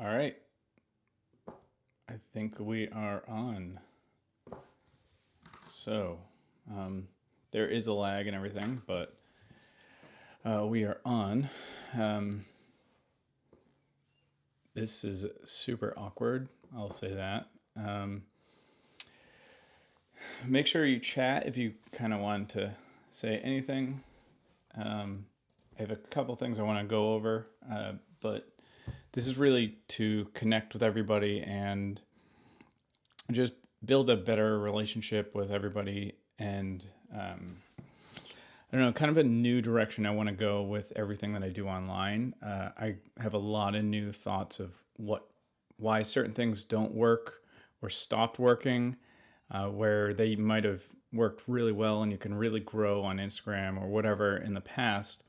All right. I think we are on. So, there is a lag and everything, but we are on. This is super awkward. I'll say that. Make sure you chat if you kind of want to say anything. I have a couple things I want to go over, but this is really to connect with everybody and just build a better relationship with everybody. And I don't know, kind of a new direction I want to go with everything that I do online. I have a lot of new thoughts of why certain things don't work or stopped working, where they might have worked really well and you can really grow on Instagram or whatever in the past.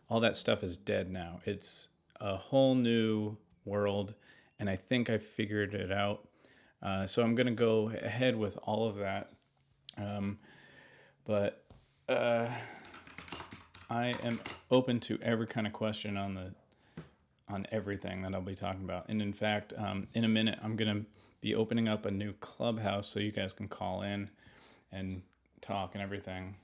All that stuff is dead now. It's a whole new world, and I think I figured it out. So I'm going to go ahead with all of that. But I am open to every kind of question on everything that I'll be talking about. And in fact, in a minute, I'm going to be opening up a new clubhouse so you guys can call in and talk and everything.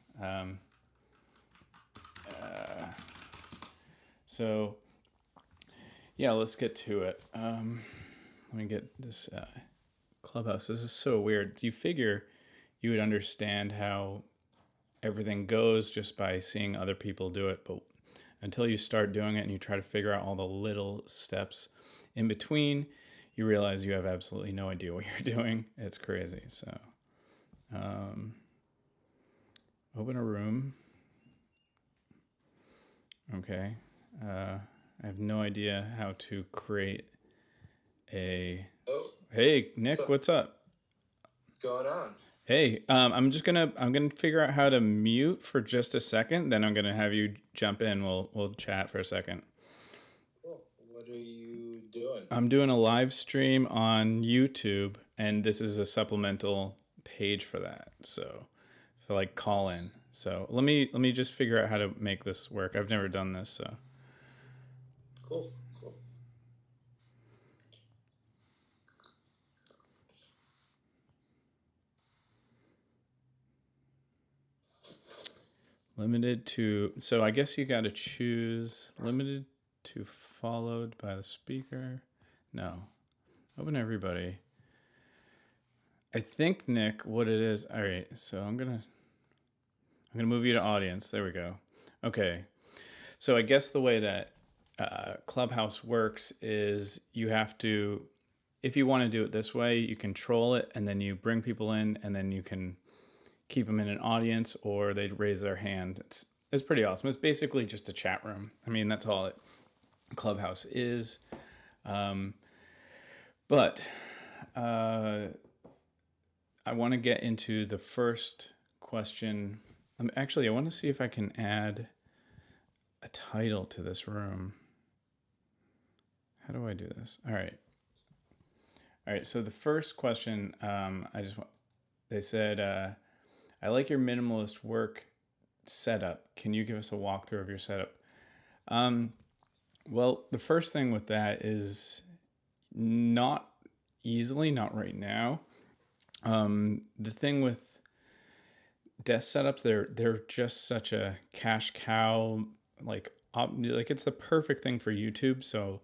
So yeah, let's get to it. Let me get this clubhouse. This is so weird. You figure you would understand how everything goes just by seeing other people do it, but until you start doing it and you try to figure out all the little steps in between, you realize you have absolutely no idea what you're doing. It's crazy. So open a room. Okay. I have no idea how to create a... Oh, Hey, Nick, what's up? what's going on? Hey, I'm gonna figure out how to mute for just a second, then I'm gonna have you jump in. We'll chat for a second. Cool. What are you doing? I'm doing a live stream on YouTube, and this is a supplemental page for that. So, for like call in. So let me just figure out how to make this work. I've never done this, so. Cool. Cool. Limited to, so I guess you got to choose limited to followed by the speaker. No, open everybody. I think, Nick, what it is. All right, so I'm gonna move you to audience. There we go. Okay, so I guess the way that Clubhouse works is you have to, if you want to do it this way, you control it and then you bring people in and then you can keep them in an audience or they raise their hand. It's pretty awesome. It's basically just a chat room. I mean, that's all it Clubhouse is. But I want to get into the first question. Actually, I want to see if I can add a title to this room. How do I do this? All right. All right. So the first question, they said, I like your minimalist work setup. Can you give us a walkthrough of your setup? Well, the first thing with that is not easily, not right now. The thing with desk setups, they're just such a cash cow. Like it's the perfect thing for YouTube. So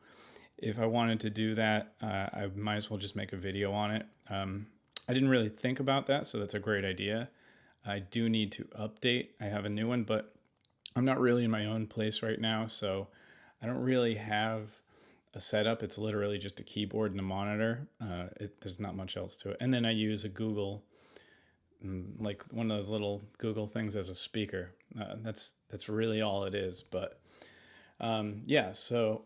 if I wanted to do that, I might as well just make a video on it. I didn't really think about that, so that's a great idea. I do need to update. I have a new one, but I'm not really in my own place right now, so I don't really have a setup. It's literally just a keyboard and a monitor. There's not much else to it. And then I use a Google, like one of those little Google things as a speaker. That's really all it is. But yeah, so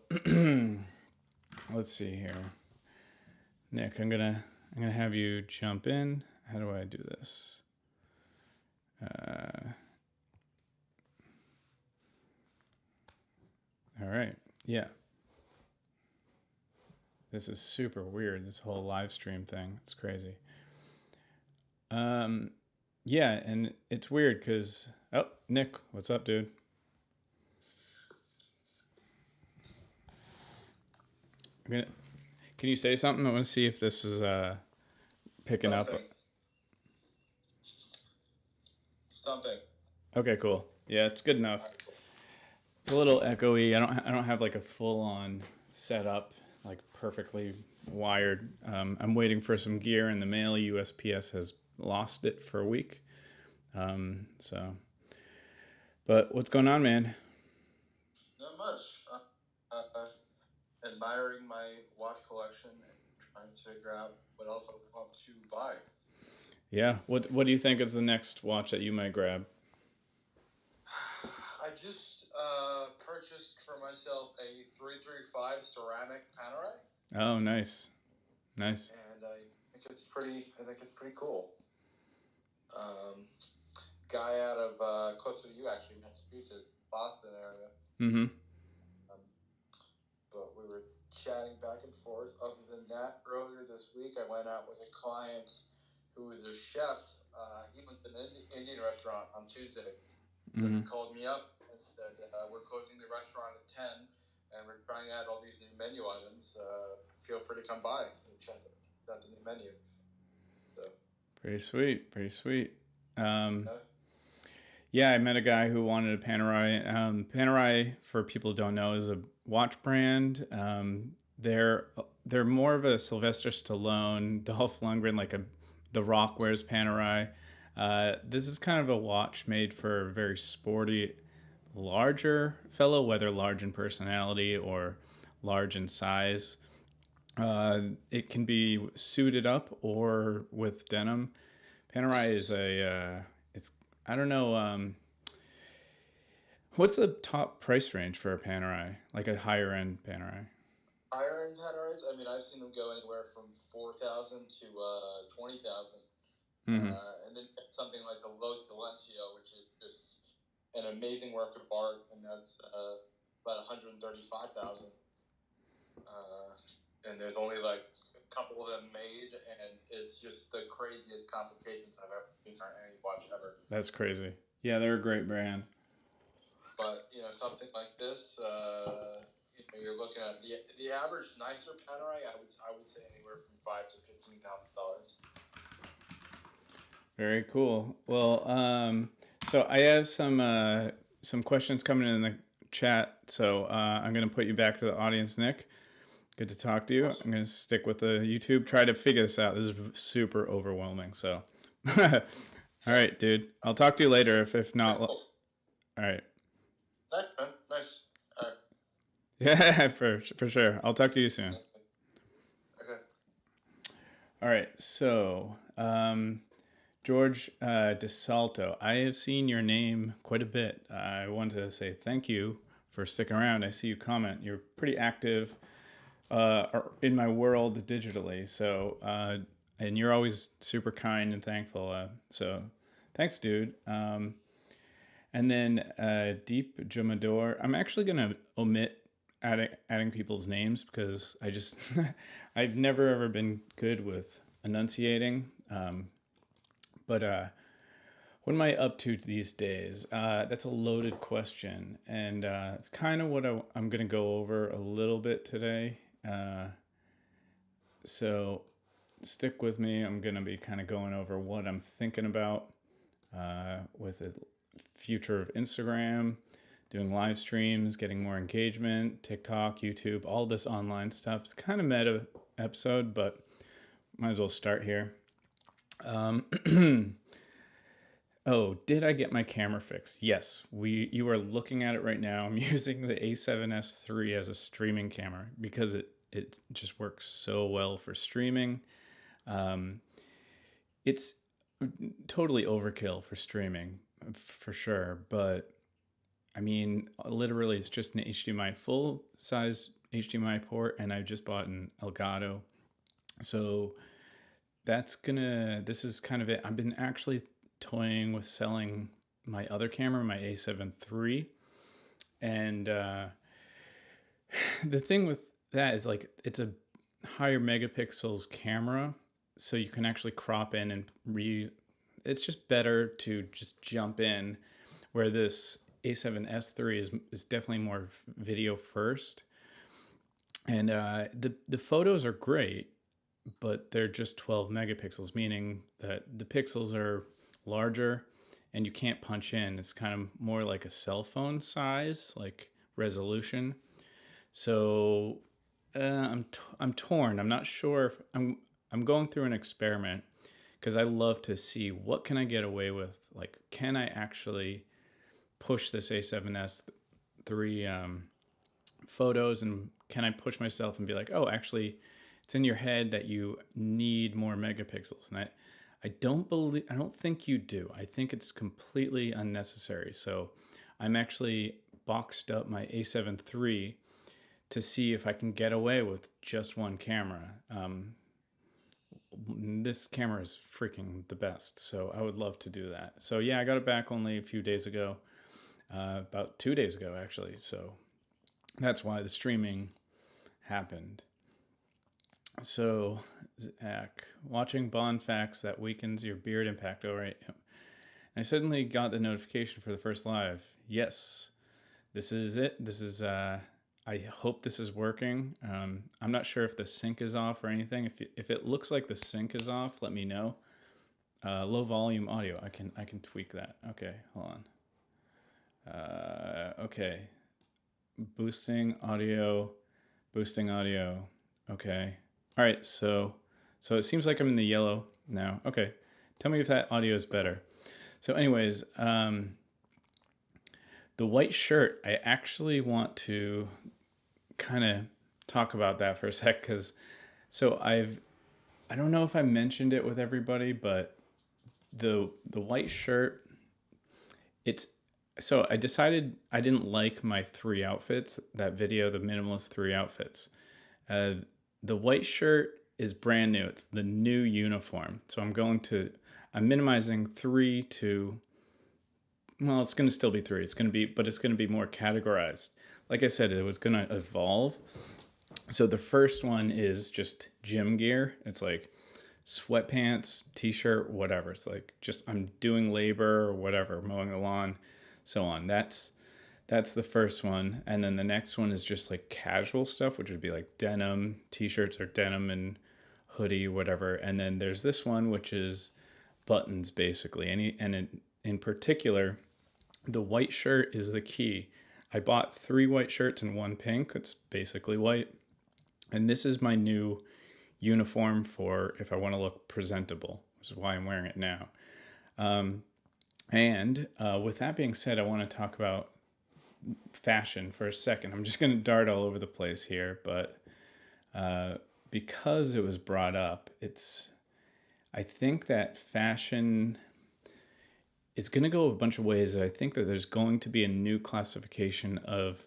let's see here. Nick, I'm gonna have you jump in. How do I do this? All right. Yeah. This is super weird, this whole live stream thing. It's crazy. Yeah, and it's weird because, oh, Nick, what's up, dude? Can Can you say something? I want to see if this is picking up. Something. Something. Okay, cool. Yeah, it's good enough. All right, cool. It's a little echoey. I don't have like a full on setup, like perfectly wired. I'm waiting for some gear in the mail. USPS has lost it for a week. So, but what's going on, man? Not much. Admiring my watch collection and trying to figure out what else I want to buy. Yeah. What do you think is the next watch that you might grab? I just purchased for myself a 335 ceramic Panerai, Oh, nice, nice. and I think it's pretty. I think it's pretty cool. Guy out of closer to you, actually, Massachusetts, Boston area. Mm-hmm. Um, but we were chatting back and forth. Other than that, earlier this week, I went out with a client who was a chef. He went to an Indian restaurant on Tuesday. So he Mm-hmm. called me up and said, "We're closing the restaurant at 10, and we're trying out all these new menu items. Feel free to come by." So check out the new menu. So, Pretty sweet. Pretty sweet. Um, uh, yeah, I met a guy who wanted a Panerai. Panerai, for people who don't know, is a watch brand. They're more of a Sylvester Stallone, Dolph Lundgren, like a The Rock wears Panerai. This is kind of a watch made for a very sporty, larger fellow, whether large in personality or large in size. It can be suited up or with denim. Panerai is it's I don't know. What's the top price range for a Panerai? Like a higher end Panerai? higher end Panerais, I mean, I've seen them go anywhere from 4,000 to 20,000. Mm-hmm. And then something like the Los Silencio, which is just an amazing work of art, and that's about 135,000. And there's only like a couple of them made, and it's just the craziest complications I've ever seen on any watch ever. That's crazy. Yeah, they're a great brand. But something like this, you're looking at the average nicer Panerai. I would say anywhere from $5,000 to $15,000. Very cool. Well, so I have some questions coming in the chat. So I'm gonna put you back to the audience, Nick. Good to talk to you. Awesome. I'm gonna stick with the YouTube. Try to figure this out. This is super overwhelming. So, all right, dude. I'll talk to you later. If not, Cool. all right. Nice, man. Nice. All right. Yeah, for sure. I'll talk to you soon. Okay. All right. So, George DeSalto, I have seen your name quite a bit. I want to say thank you for sticking around. I see you comment. You're pretty active in my world digitally. So, and you're always super kind and thankful. So, thanks, dude. And then Deep Jumador, I'm actually going to omit adding people's names because I've never ever been good with enunciating. But what am I up to these days? That's a loaded question, and it's kind of what I'm going to go over a little bit today. So stick with me. I'm going to be kind of going over what I'm thinking about with the future of Instagram, doing live streams, getting more engagement, TikTok, YouTube, all this online stuff. It's kind of meta episode, but might as well start here. Oh, did I get my camera fixed? Yes, you are looking at it right now. I'm using the A7S III as a streaming camera because it just works so well for streaming. It's totally overkill for streaming, for sure. But I mean, literally, it's just an HDMI full size HDMI port, and I've just bought an Elgato. So this is kind of it. I've been actually toying with selling my other camera, my A7 III. And the thing with that is like it's a higher megapixels camera, so you can actually crop in and it's just better to just jump in, where this A7S III is definitely more video first. And the photos are great, but they're just 12 megapixels, meaning that the pixels are larger and you can't punch in. It's kind of more like a cell phone size, like resolution. So I'm torn. I'm not sure if I'm going through an experiment because I love to see what can I get away with. Like, can I actually push this A7S three photos, and can I push myself and be like, oh, actually, it's in your head that you need more megapixels, and I don't think you do. I think it's completely unnecessary. So I'm actually boxed up my A7 III to see if I can get away with just one camera. This camera is freaking the best, so I would love to do that. So yeah, I got it back only a few days ago, about 2 days ago actually. So that's why the streaming happened. So Zach, watching Bond facts that weakens your beard impact. All right. Yep. I suddenly got the notification for the first live. Yes, this is it. This is I hope this is working. I'm not sure if the sync is off or anything. If it looks like the sync is off, let me know. Low volume audio. I can tweak that. Okay, hold on. Okay, boosting audio. Boosting audio. Okay. All right. So it seems like I'm in the yellow now. Okay. Tell me if that audio is better. So, anyways, the white shirt. I actually want to kind of talk about that for a sec because so I don't know if I mentioned it with everybody, but the white shirt, it's so I decided I didn't like my three outfits, that video, the minimalist three outfits. Uh, the white shirt is brand new. It's the new uniform. So I'm minimizing three to, well, it's going to still be three. But it's going to be more categorized. Like I said, it was going to evolve. So the first one is just gym gear. It's like sweatpants, t-shirt, whatever. It's like just I'm doing labor or whatever, mowing the lawn, so on. That's the first one. And then the next one is just like casual stuff, which would be like denim t-shirts or denim and hoodie, whatever. And then there's this one, which is buttons basically. In particular, the white shirt is the key. I bought 3 white shirts and 1 pink. It's basically white. And this is my new uniform for if I want to look presentable, which is why I'm wearing it now. And with that being said, I want to talk about fashion for a second. I'm just going to dart all over the place here, but because it was brought up, I think that fashion is going to go a bunch of ways. I think that there's going to be a new classification of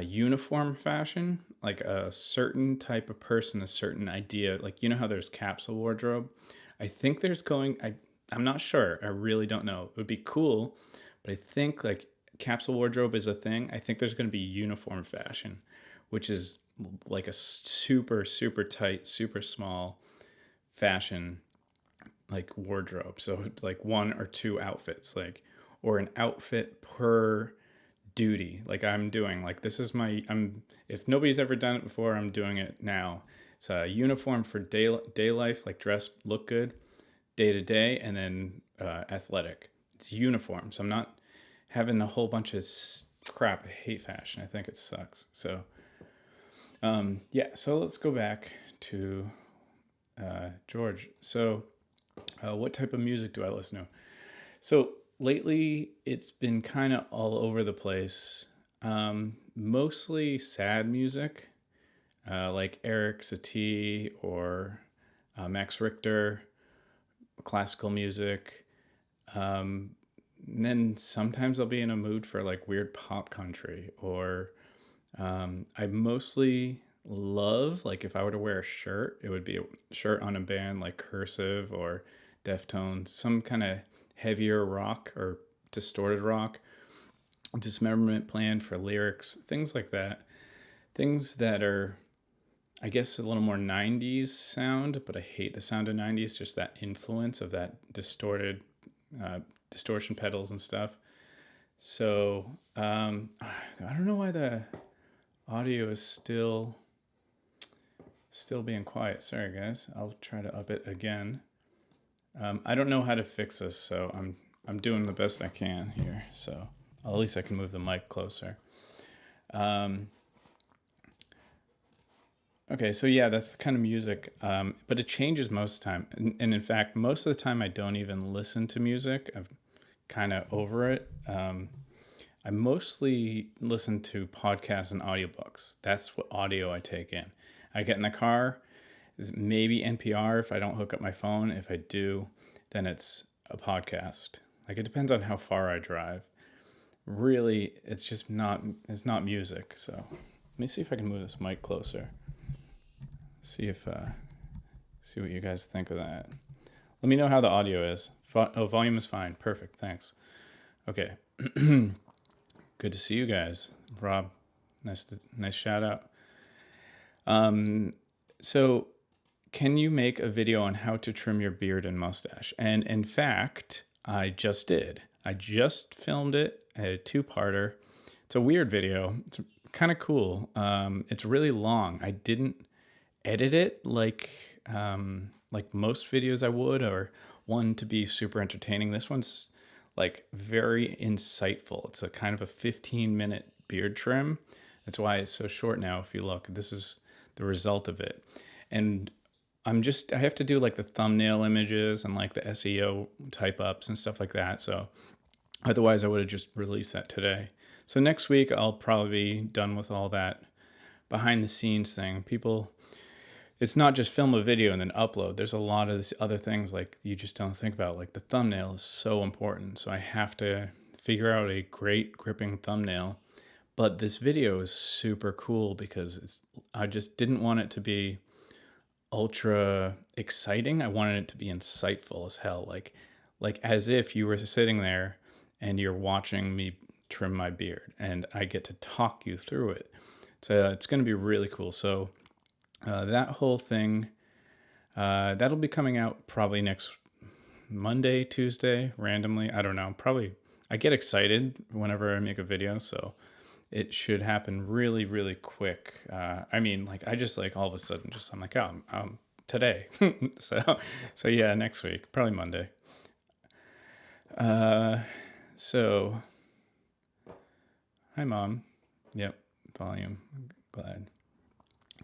uniform fashion, like a certain type of person, a certain idea. Like, you know how there's capsule wardrobe? I think I'm not sure. I really don't know. It would be cool, but I think like capsule wardrobe is a thing. I think there's going to be uniform fashion, which is like a super, super tight, super small fashion, like wardrobe. So it's like 1 or 2 outfits, like, or an outfit per duty, like I'm doing. Like, this is if nobody's ever done it before, I'm doing it now. It's a uniform for day life, like dress, look good, day to day, and then athletic. It's uniform. So I'm not having a whole bunch of crap. I hate fashion. I think it sucks. So yeah. So let's go back to George. So what type of music do I listen to? So lately, it's been kind of all over the place. Mostly sad music, like Eric Satie or Max Richter, classical music. And then sometimes I'll be in a mood for like weird pop country, or I mostly love, like, if I were to wear a shirt, it would be a shirt on a band like Cursive or Deftones, some kind of heavier rock or distorted rock, Dismemberment Plan for lyrics, things like that. Things that are, I guess, a little more 90s sound, but I hate the sound of 90s, just that influence of that uh, distortion pedals and stuff. So I don't know why the audio is still Still being quiet. Sorry, guys. I'll try to up it again. I don't know how to fix this, so I'm doing the best I can here. So at least I can move the mic closer. Okay, so yeah, that's the kind of music, but it changes most of the time. And in fact, most of the time I don't even listen to music. I'm kind of over it. I mostly listen to podcasts and audiobooks. That's what audio I take in. I get in the car, maybe NPR if I don't hook up my phone. If I do, then it's a podcast. Like it depends on how far I drive. Really, it's not music. So let me see if I can move this mic closer. See what you guys think of that. Let me know how the audio is. Volume is fine. Perfect. Thanks. Okay. Good to see you guys. Rob, nice shout out. So can you make a video on how to trim your beard and mustache? And in fact, I just did. I just filmed it, a two-parter. It's a weird video. It's kind of cool. It's really long. I didn't edit it like most videos I would, or one to be super entertaining. This one's like very insightful. It's a kind of a 15-minute beard trim. That's why it's so short now. If you look, this is the result of it. And I have to do like the thumbnail images and like the SEO type ups and stuff like that. So otherwise I would have just released that today. So next week I'll probably be done with all that behind the scenes thing. It's not just film a video and then upload. There's a lot of these other things like you just don't think about. Like the thumbnail is so important. So I have to figure out a great gripping thumbnail. But this video is super cool because I just didn't want it to be ultra exciting. I wanted it to be insightful as hell. Like as if you were sitting there and you're watching me trim my beard and I get to talk you through it. So it's going to be really cool. So that whole thing, that'll be coming out probably next Monday, Tuesday, randomly. I don't know. Probably I get excited whenever I make a video, so it should happen really, really quick. I mean, like I just like all of a sudden I'm like, oh, today. so yeah, next week, probably Monday. So hi, Mom. Yep, volume. Glad.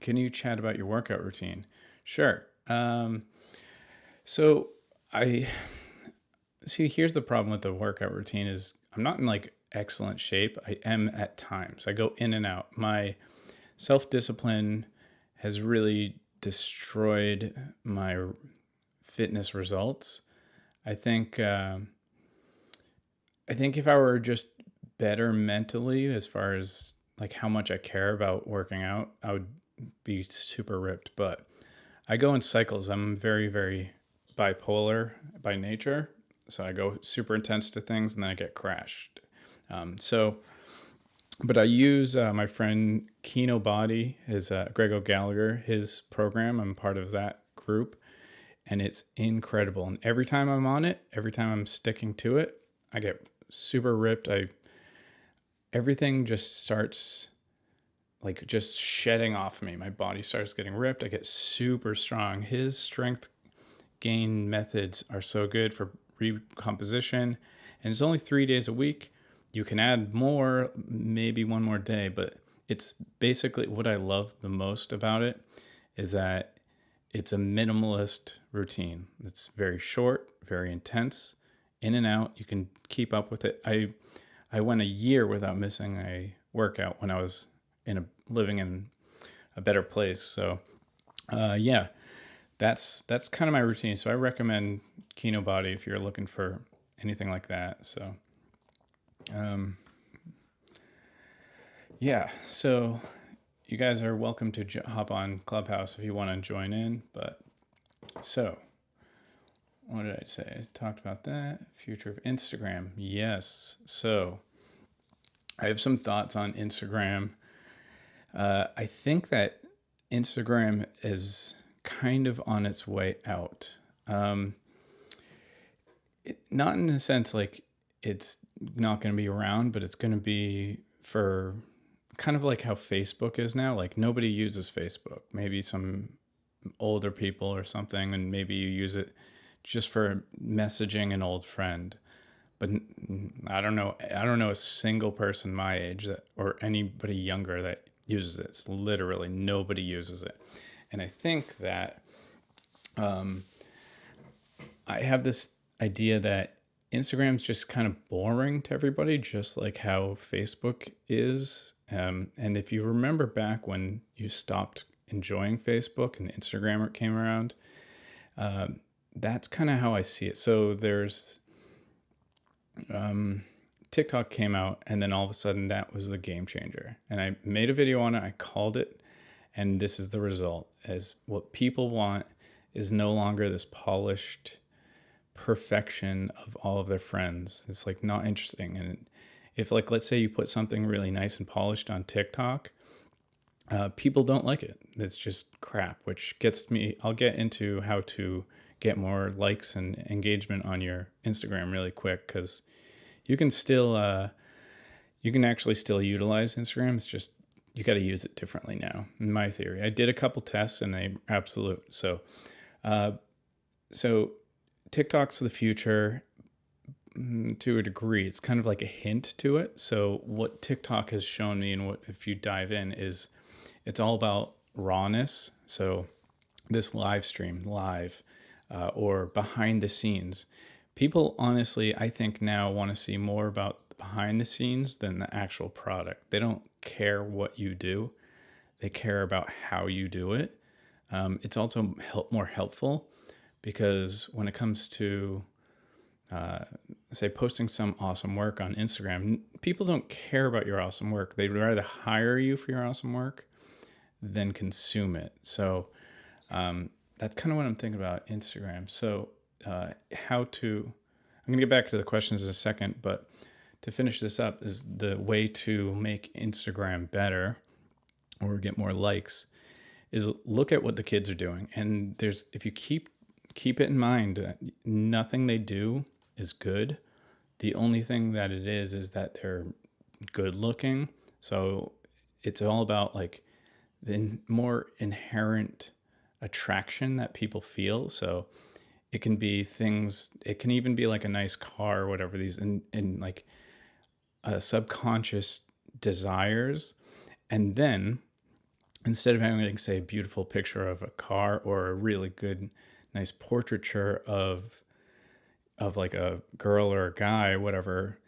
Can you chat about your workout routine? Sure. So I see. Here's the problem with the workout routine: is I'm not in like excellent shape. I am at times. I go in and out. My self-discipline has really destroyed my fitness results. I think if I were just better mentally, as far as like how much I care about working out, I would be super ripped. But I go in cycles. I'm very, very bipolar by nature. So I go super intense to things and then I get crashed. But I use my friend Kino Body, his Grego Gallagher, his program. I'm part of that group, and it's incredible. And every time I'm on it, every time I'm sticking to it, I get super ripped. Everything just starts like just shedding off me. My body starts getting ripped. I get super strong. His strength gain methods are so good for recomposition, and it's only 3 days a week. You can add more, maybe one more day, but it's basically what I love the most about it is that it's a minimalist routine. It's very short, very intense, in and out. You can keep up with it. I went a year without missing a workout when I was living in a better place. So yeah, that's kind of my routine. So I recommend Kino Body if you're looking for anything like that. So yeah, so you guys are welcome to hop on Clubhouse if you want to join in. But so what did I say? I talked about that. Future of Instagram. Yes. So I have some thoughts on Instagram. I think that Instagram is kind of on its way out. Not in a sense like it's not going to be around, but it's going to be for kind of like how Facebook is now. Like nobody uses Facebook. Maybe some older people or something, and maybe you use it just for messaging an old friend. But I don't know a single person my age that, or anybody younger that uses it. It's literally nobody uses it. And I think that I have this idea that Instagram's just kind of boring to everybody, just like how Facebook is. And if you remember back when you stopped enjoying Facebook and Instagram came around, that's kind of how I see it. So there's TikTok came out, and then all of a sudden that was the game changer. And I made a video on it. I called it, and this is the result: as what people want is no longer this polished perfection of all of their friends. It's like not interesting. And if, like, let's say you put something really nice and polished on TikTok, people don't like it. It's just crap, which gets me. I'll get into how to get more likes and engagement on your Instagram really quick, because you can still you can actually still utilize Instagram. It's just you got to use it differently now, in my theory. I did a couple tests and they absolute. So TikTok's the future, to a degree. It's kind of like a hint to it. So what TikTok has shown me, and what if you dive in, is it's all about rawness. So this live stream, or behind the scenes. People honestly, I think now want to see more about behind the scenes than the actual product. They don't care what you do. They care about how you do it. It's also more helpful, because when it comes to say posting some awesome work on Instagram, people don't care about your awesome work. They'd rather hire you for your awesome work than consume it. So that's kind of what I'm thinking about Instagram. So I'm going to get back to the questions in a second, but to finish this up, is the way to make Instagram better or get more likes is look at what the kids are doing. And if you keep it in mind that nothing they do is good. The only thing that it is that they're good looking. So it's all about like the more inherent attraction that people feel. So it can be things, it can even be like a nice car or whatever, these in like subconscious desires. And then instead of having, like, say, a beautiful picture of a car or a really good nice portraiture of like a girl or a guy, whatever,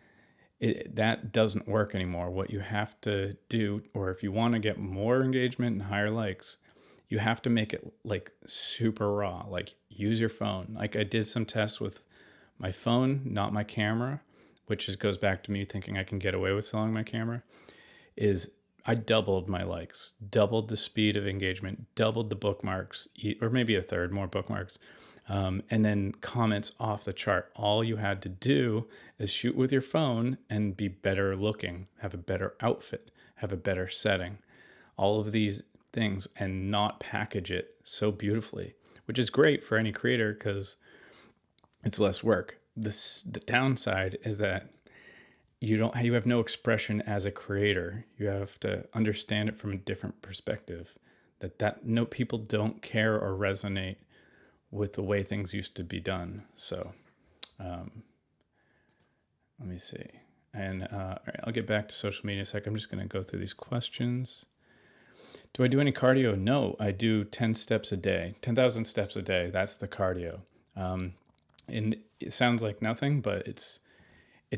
that doesn't work anymore. What you have to do, or if you want to get more engagement and higher likes, you have to make it like super raw. Like, use your phone. Like, I did some tests with my phone, not my camera, which goes back to me thinking I can get away with selling my camera. Is I doubled my likes, doubled the speed of engagement, doubled the bookmarks, or maybe a third more bookmarks, and then comments off the chart. All you had to do is shoot with your phone and be better looking, have a better outfit, have a better setting, all of these things, and not package it so beautifully, which is great for any creator because it's less work. The downside is that you have no expression as a creator. You have to understand it from a different perspective. That no, people don't care or resonate with the way things used to be done. So let me see. And all right, I'll get back to social media in a sec. I'm just going to go through these questions. Do I do any cardio? No, I do 10 steps a day, 10,000 steps a day. That's the cardio. And it sounds like nothing, but it's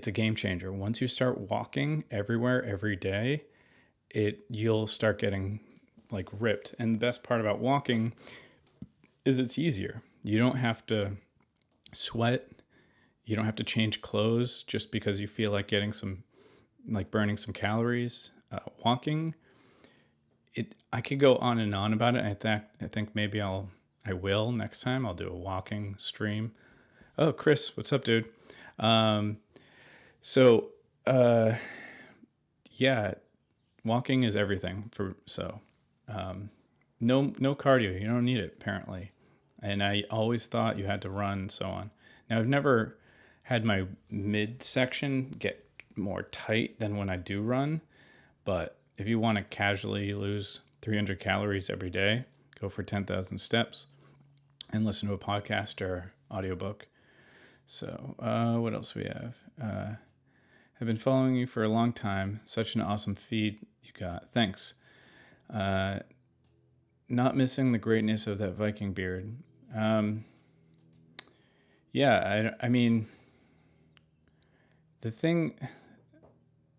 a game changer. Once you start walking everywhere every day, you'll start getting like ripped. And the best part about walking is it's easier. You don't have to sweat. You don't have to change clothes just because you feel like burning some calories. Walking, I could go on and on about it. I think maybe I will next time. I'll do a walking stream. Oh, Chris, what's up, dude? So, yeah, walking is everything no cardio. You don't need it, apparently. And I always thought you had to run, so on. Now, I've never had my midsection get more tight than when I do run, but if you want to casually lose 300 calories every day, go for 10,000 steps and listen to a podcast or audiobook. So, what else we have? I've been following you for a long time. Such an awesome feed you got. Thanks. Not missing the greatness of that Viking beard. Yeah, I mean, the thing,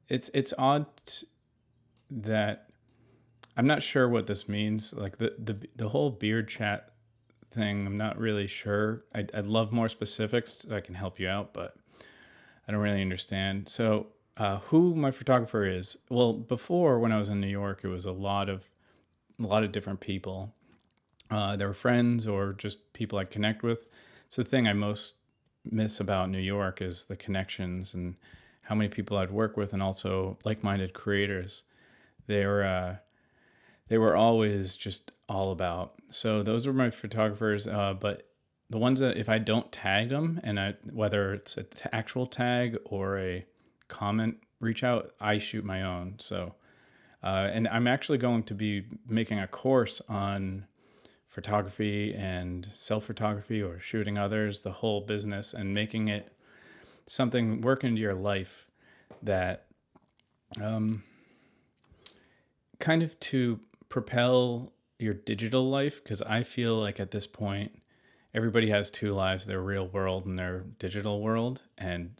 it's odd that I'm not sure what this means. Like the whole beard chat thing, I'm not really sure. I'd love more specifics so I can help you out, but I don't really understand. So, who my photographer is? Well, before when I was in New York, it was a lot of different people. They were friends or just people I connect with. So the thing I most miss about New York is the connections and how many people I'd work with, and also like-minded creators. They were they were always just all about. So those were my photographers. But the ones that if I don't tag them, and whether it's an actual tag or a comment reach out, I shoot my own. So and I'm actually going to be making a course on photography and self photography or shooting others, the whole business, and making it something work into your life that kind of to propel your digital life. Because I feel like at this point, everybody has two lives: their real world and their digital world, and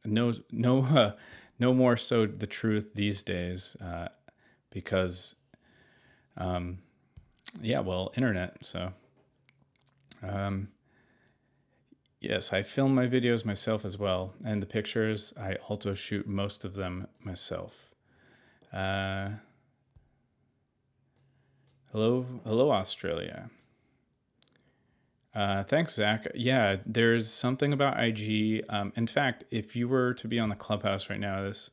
no more so the truth these days, because yeah, well, internet. So yes, I film my videos myself as well, and the pictures I also shoot most of them myself. Hello, Australia. Thanks, Zach. Yeah, there's something about IG. In fact, if you were to be on the Clubhouse right now, this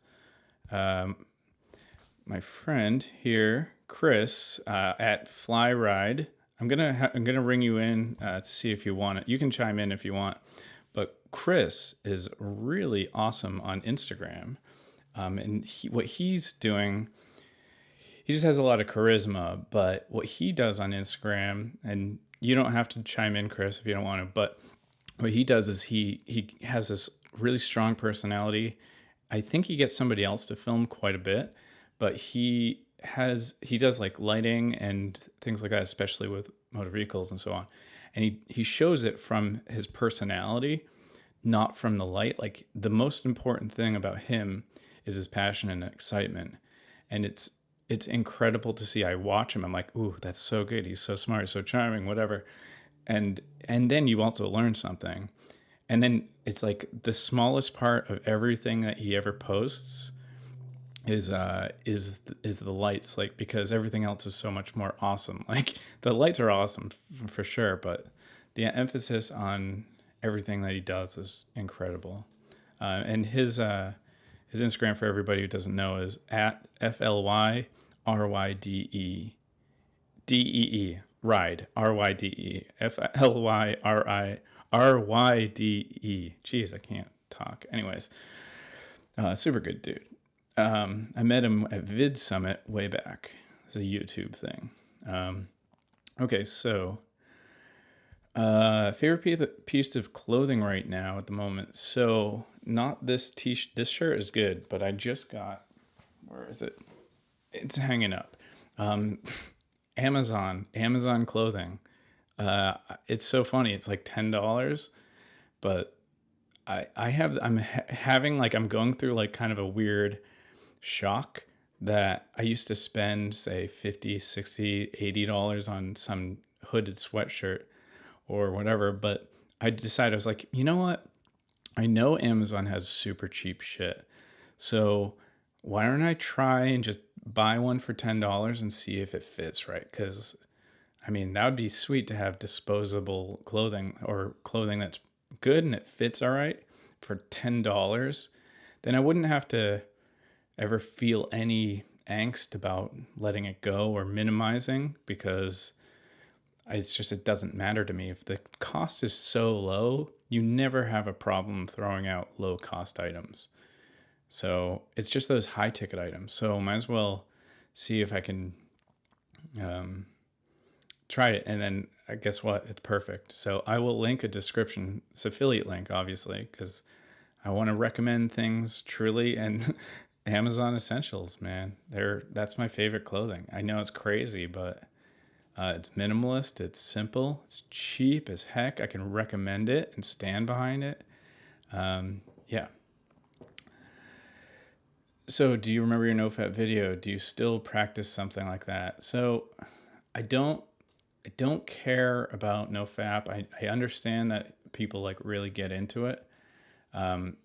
my friend here, Chris, at Flyride. I'm gonna ring you in to see if you want it. You can chime in if you want, but Chris is really awesome on Instagram, and what he's doing, he just has a lot of charisma. But what he does on Instagram, and you don't have to chime in, Chris, if you don't want to, but what he does is he has this really strong personality. I think he gets somebody else to film quite a bit, but he does like lighting and things like that, especially with motor vehicles and so on. And he shows it from his personality, not from the light. Like the most important thing about him is his passion and excitement. And it's incredible to see. I watch him, I'm like, ooh, that's so good. He's so smart, so charming, whatever. And then you also learn something. And then it's like the smallest part of everything that he ever posts is the lights, like, because everything else is so much more awesome. Like the lights are awesome for sure, but the emphasis on everything that he does is incredible. And his Instagram, for everybody who doesn't know, is at FLYRYDE DEE ride RYDE FLYRYDE. Jeez, I can't talk. Anyways, super good dude. I met him at Vid Summit way back. It's a YouTube thing. Okay, so favorite piece of clothing right now at the moment. So not this t-shirt. This shirt is good, but I just got. Where is it? It's hanging up. Amazon clothing. It's so funny. It's like $10, but I'm having like I'm going through like kind of a weird shock that I used to spend say 50, 60, $80 on some hooded sweatshirt or whatever, but I decided I was like, you know what? I know Amazon has super cheap shit. So why don't I try and just buy one for $10 and see if it fits right? Because I mean, that would be sweet to have disposable clothing or clothing that's good and it fits all right for $10. Then I wouldn't have to ever feel any angst about letting it go or minimizing, because it doesn't matter to me. If the cost is so low, you never have a problem throwing out low cost items. So it's just those high ticket items. So might as well see if I can tried it, and then guess what? It's perfect. So I will link a description. It's affiliate link, obviously, because I want to recommend things truly and Amazon Essentials, man. That's my favorite clothing. I know it's crazy, but it's minimalist, it's simple, it's cheap as heck. I can recommend it and stand behind it. Yeah. So, do you remember your NoFap video? Do you still practice something like that? So, I don't. I don't care about NoFap. I understand that people like really get into it. Um,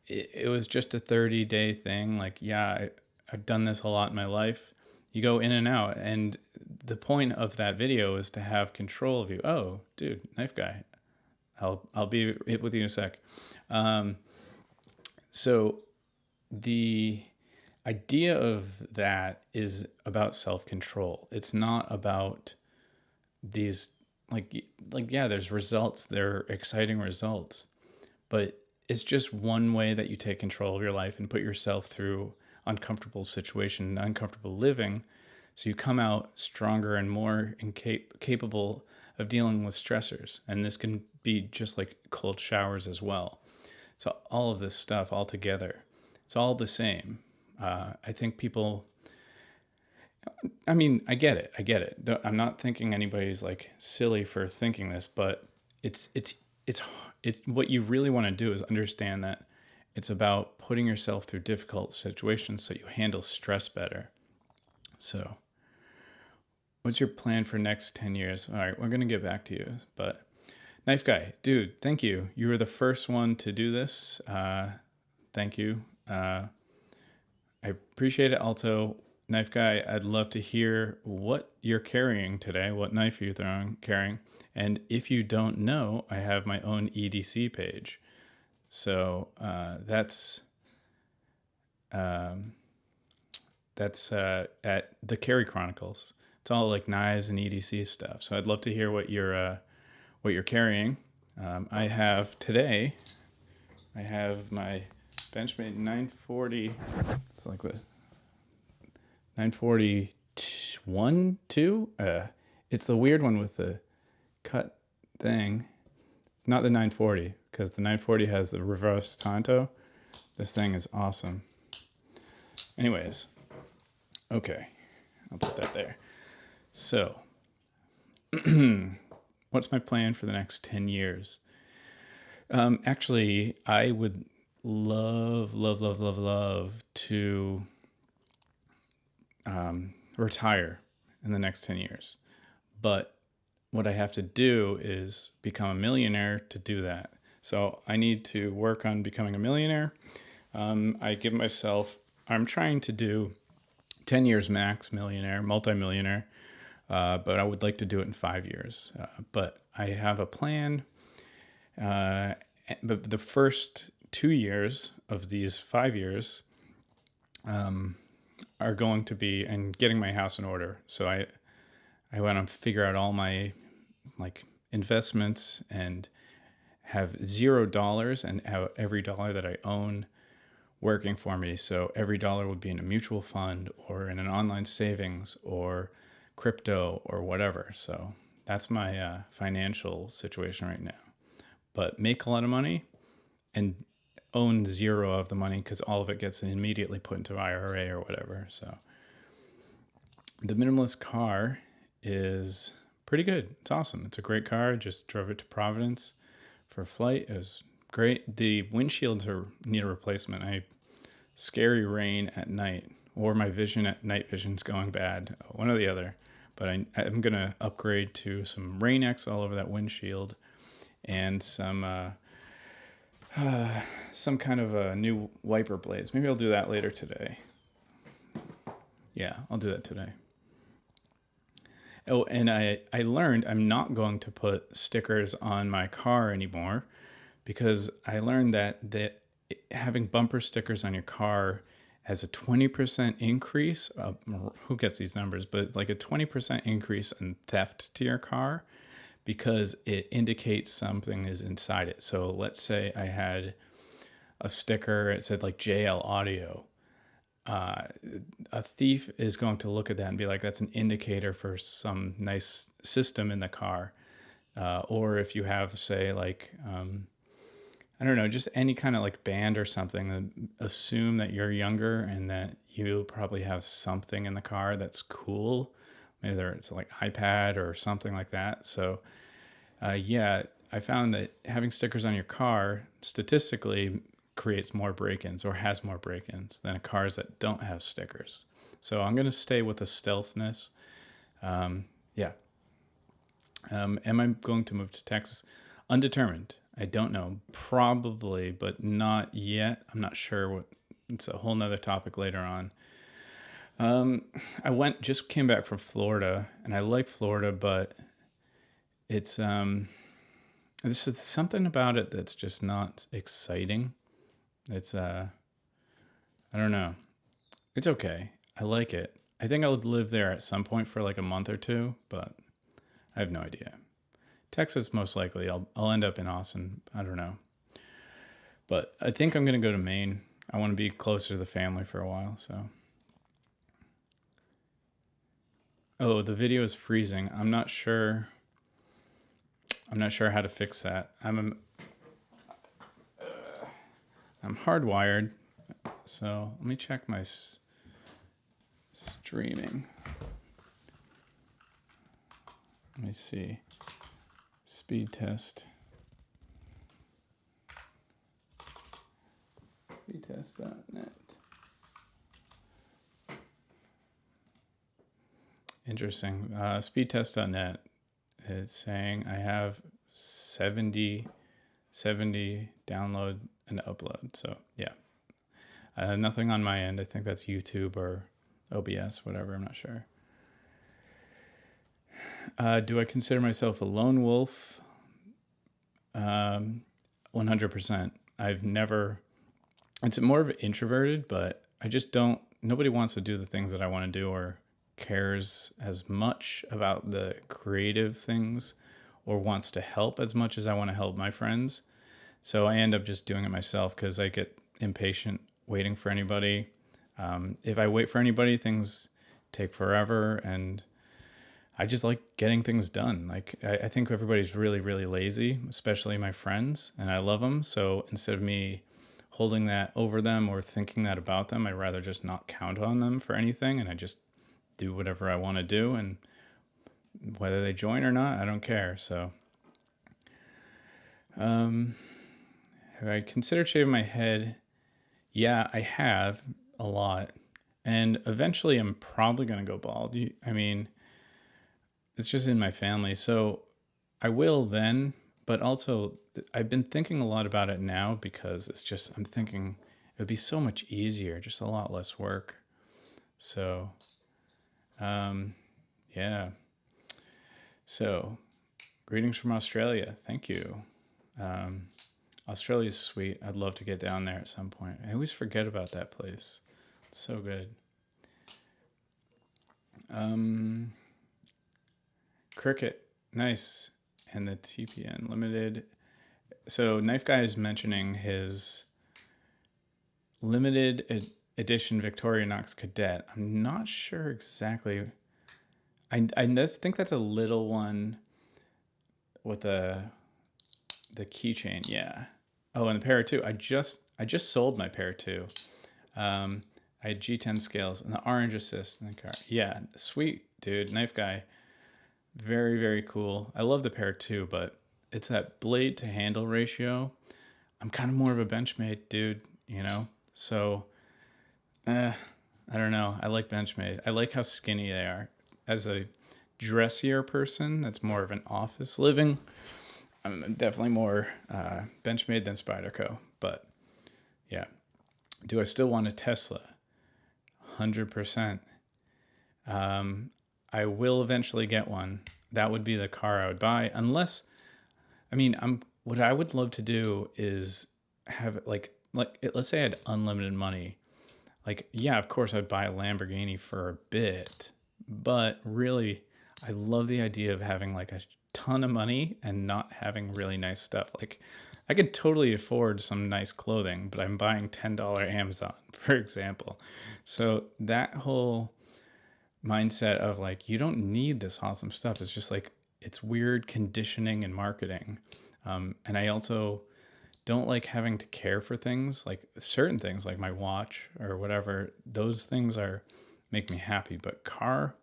it was just a 30-day thing. Like, yeah, I've done this a lot in my life. You go in and out, and the point of that video is to have control of you. Oh, dude, knife guy. I'll be with you in a sec. Um, so the idea of that is about self-control. It's not about these like yeah, there's results. They're exciting results, but it's just one way that you take control of your life and put yourself through uncomfortable situation, uncomfortable living, so you come out stronger and more capable of dealing with stressors. And this can be just like cold showers as well. So all of this stuff all together, it's all the same. I think people, I mean, I get it. I get it. I'm not thinking anybody's like silly for thinking this, but it's it's it's it's what you really want to do is understand that it's about putting yourself through difficult situations so you handle stress better. So, what's your plan for next 10 years? All right, we're going to get back to you, but Knife Guy, dude, thank you. You were the first one to do this. Thank you. I appreciate it, Alto. Knife Guy, I'd love to hear what you're carrying today, what knife you're carrying. And if you don't know, I have my own EDC page. So um, that's at the Carry Chronicles. It's all like knives and EDC stuff. So I'd love to hear what you're carrying. I have today. I have my Benchmade 940. It's like the 941 2. It's the weird one with the cut thing. It's not the 940 because the 940 has the reverse tanto. This thing is awesome. Anyways, okay, I'll put that there. So, what's my plan for the next 10 years? Actually, I would love to retire in the next 10 years. But what I have to do is become a millionaire to do that. So I need to work on becoming a millionaire. I'm trying to do 10 years max millionaire, multimillionaire, but I would like to do it in 5 years. But I have a plan. But the first 2 years of these 5 years are going to be and getting my house in order. So I want to figure out all my like investments and have $0 and have every dollar that I own working for me. So every dollar would be in a mutual fund or in an online savings or crypto or whatever. So that's my financial situation right now. But make a lot of money and own zero of the money because all of it gets immediately put into IRA or whatever. So the minimalist car is pretty good. It's awesome. It's a great car. Just drove it to Providence for a flight. It was great. The windshields need a replacement. Scary rain at night, or my vision at night vision's going bad, one or the other. But I'm gonna upgrade to some Rain-X all over that windshield, and some kind of a new wiper blades. Maybe I'll do that later today. Yeah, I'll do that today. Oh, and I learned I'm not going to put stickers on my car anymore because I learned that having bumper stickers on your car has a 20% increase. Who gets these numbers? But like a 20% increase in theft to your car because it indicates something is inside it. So let's say I had a sticker, it said like JL Audio. uh, a thief is going to look at that and be like, that's an indicator for some nice system in the car. Or if you have, say, like, I don't know, just any kind of like band or something, assume that you're younger and that you probably have something in the car that's cool. Maybe it's like iPad or something like that. So, yeah, I found that having stickers on your car statistically creates more break-ins or has more break-ins than cars that don't have stickers. So I'm going to stay with the stealthness. Yeah. Am I going to move to Texas? Undetermined. I don't know. Probably, but not yet. I'm not sure what. It's a whole nother topic later on. Um, I just came back from Florida, and I like Florida, but it's this is something about it that's just not exciting. It's I don't know. It's okay. I like it. I think I would live there at some point for like a month or two, but I have no idea. Texas, most likely. I'll end up in Austin. I don't know. But I think I'm going to go to Maine. I want to be closer to the family for a while. So, oh, the video is freezing. I'm not sure. I'm not sure how to fix that. I'm hardwired. So let me check my streaming. Let me see. Speed test. Speedtest.net. Interesting. Speedtest.net is saying I have 70 download and upload. So yeah, nothing on my end. I think that's YouTube or OBS, whatever. I'm not sure. Do I consider myself a lone wolf? 100%. I've never. It's more of introverted, but I just don't. Nobody wants to do the things that I want to do or cares as much about the creative things or wants to help as much as I want to help my friends. So I end up just doing it myself because I get impatient waiting for anybody. If I wait for anybody, things take forever, and I just like getting things done. Like I think everybody's really, really lazy, especially my friends, and I love them. So instead of me holding that over them or thinking that about them, I'd rather just not count on them for anything, and I just do whatever I want to do, and whether they join or not, I don't care. So, have I considered shaving my head? Yeah, I have a lot, and eventually, I'm probably gonna go bald. I mean, it's just in my family, so I will then. But also, I've been thinking a lot about it now because it's just I'm thinking it would be so much easier, just a lot less work. So, yeah. So, greetings from Australia. Thank you. Um, Australia's sweet. I'd love to get down there at some point. I always forget about that place. It's so good. Cricket. Nice. And the TPN limited. So, Knife Guy is mentioning his limited edition Victorinox Cadet. I'm not sure exactly. I think that's a little one with the keychain. Yeah. Oh, and the Para 2. I just sold my Para 2. I had G10 scales and the orange assist in the car. Yeah, sweet, dude. Knife Guy. Very, very cool. I love the Para 2, but it's that blade to handle ratio. I'm kind of more of a Benchmade dude, you know? So, I don't know. I like Benchmade. I like how skinny they are. As a dressier person that's more of an office living, I'm definitely more Benchmade than Spyderco. But yeah. Do I still want a Tesla? 100%. I will eventually get one. That would be the car I would buy, unless, I mean, what I would love to do is have let's say I had unlimited money. Like, yeah, of course I'd buy a Lamborghini for a bit, but really, I love the idea of having like a ton of money and not having really nice stuff. Like, I could totally afford some nice clothing, but I'm buying $10 Amazon, for example. So that whole mindset of like, you don't need this awesome stuff. It's just like, it's weird conditioning and marketing. And I also don't like having to care for things like certain things like my watch or whatever. Those things are make me happy, but car,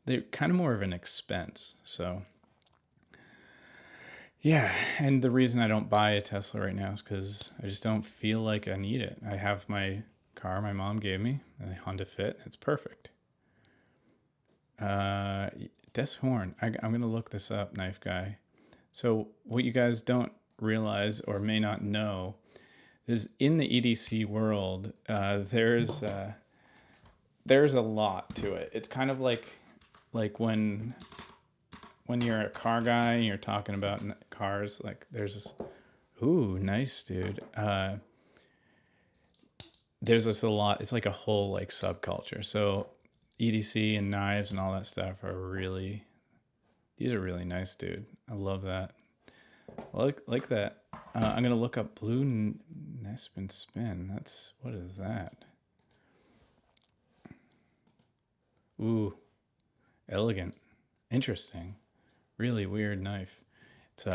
they're kind of more of an expense. So yeah, and the reason I don't buy a Tesla right now is because I just don't feel like I need it. I have my car my mom gave me, a Honda Fit. It's perfect. Uh, Des Horn. I'm gonna look this up, Knife Guy. So what you guys don't realize or may not know is in the EDC world, there's a lot to it. It's kind of like when you're a car guy and you're talking about cars, like there's this, ooh, nice dude. There's just a lot. It's like a whole like subculture. So EDC and knives and all that stuff are really, these are really nice, dude. I love that. Like that. I'm gonna look up Blue Nespin Spin. That's what is that? Ooh, elegant, interesting, really weird knife. It's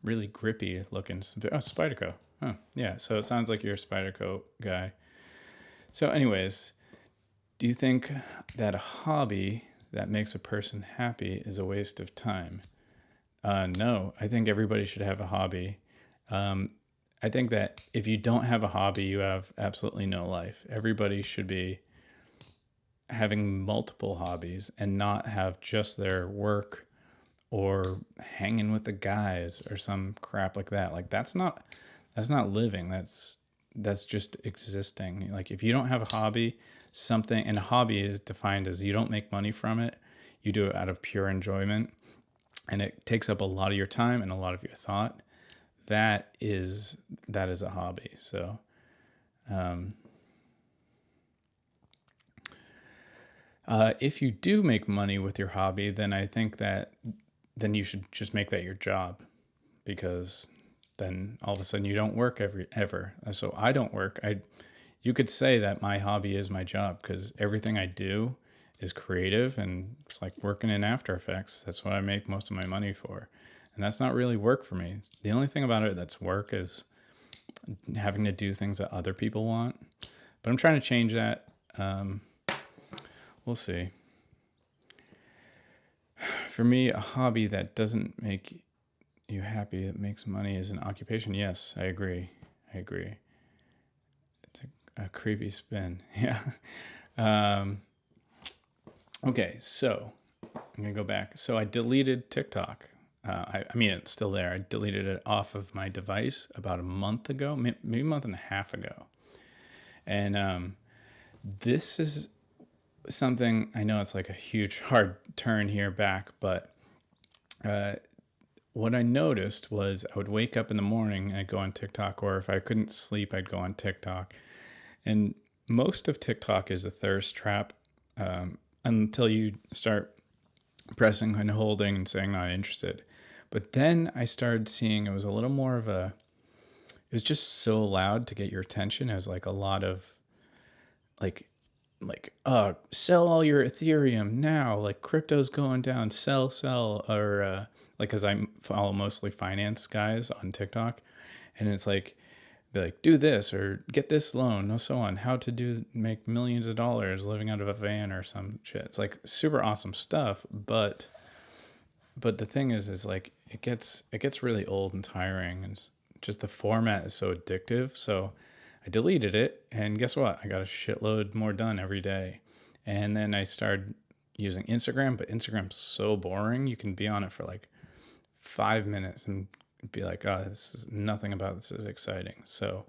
really grippy looking. Oh, Spyderco. Huh. Yeah. So it sounds like you're a Spyderco guy. So, anyways, do you think that a hobby that makes a person happy is a waste of time? No, I think everybody should have a hobby. Um, I think that if you don't have a hobby, you have absolutely no life. Everybody should be having multiple hobbies and not have just their work or hanging with the guys or some crap like that. Like that's not living. That's just existing. Like if you don't have a hobby, something, and a hobby is defined as you don't make money from it. You do it out of pure enjoyment and it takes up a lot of your time and a lot of your thought. That is a hobby. So um, if you do make money with your hobby, then I think that then you should just make that your job, because then all of a sudden you don't work ever. So I don't work. You could say that my hobby is my job because everything I do is creative and it's like working in After Effects. That's what I make most of my money for. And that's not really work for me. The only thing about it that's work is having to do things that other people want. But I'm trying to change that. We'll see. For me, a hobby that doesn't make you happy, that makes money, is an occupation. Yes, I agree. I agree. It's a creepy spin. Yeah. Um, okay, so I'm gonna go back. So I deleted TikTok. I mean, it's still there. I deleted it off of my device about a month ago, maybe a month and a half ago. And this is something, I know it's like a huge hard turn here back, but uh, what I noticed was I would wake up in the morning and I'd go on TikTok, or if I couldn't sleep, I'd go on TikTok. And most of TikTok is a thirst trap until you start pressing and holding and saying not interested. But then I started seeing it was a little more of a, it was just so loud to get your attention. It was like a lot of like sell all your Ethereum now, like crypto's going down, sell, or like, because I follow mostly finance guys on TikTok, and it's like, be like, do this or get this loan, or so on, how to make millions of dollars living out of a van or some shit. It's like super awesome stuff, but the thing is like it gets really old and tiring, and just the format is so addictive. So I deleted it, and guess what? I got a shitload more done every day. And then I started using Instagram, but Instagram's so boring. You can be on it for like 5 minutes and be like, oh, this is nothing about this is exciting. So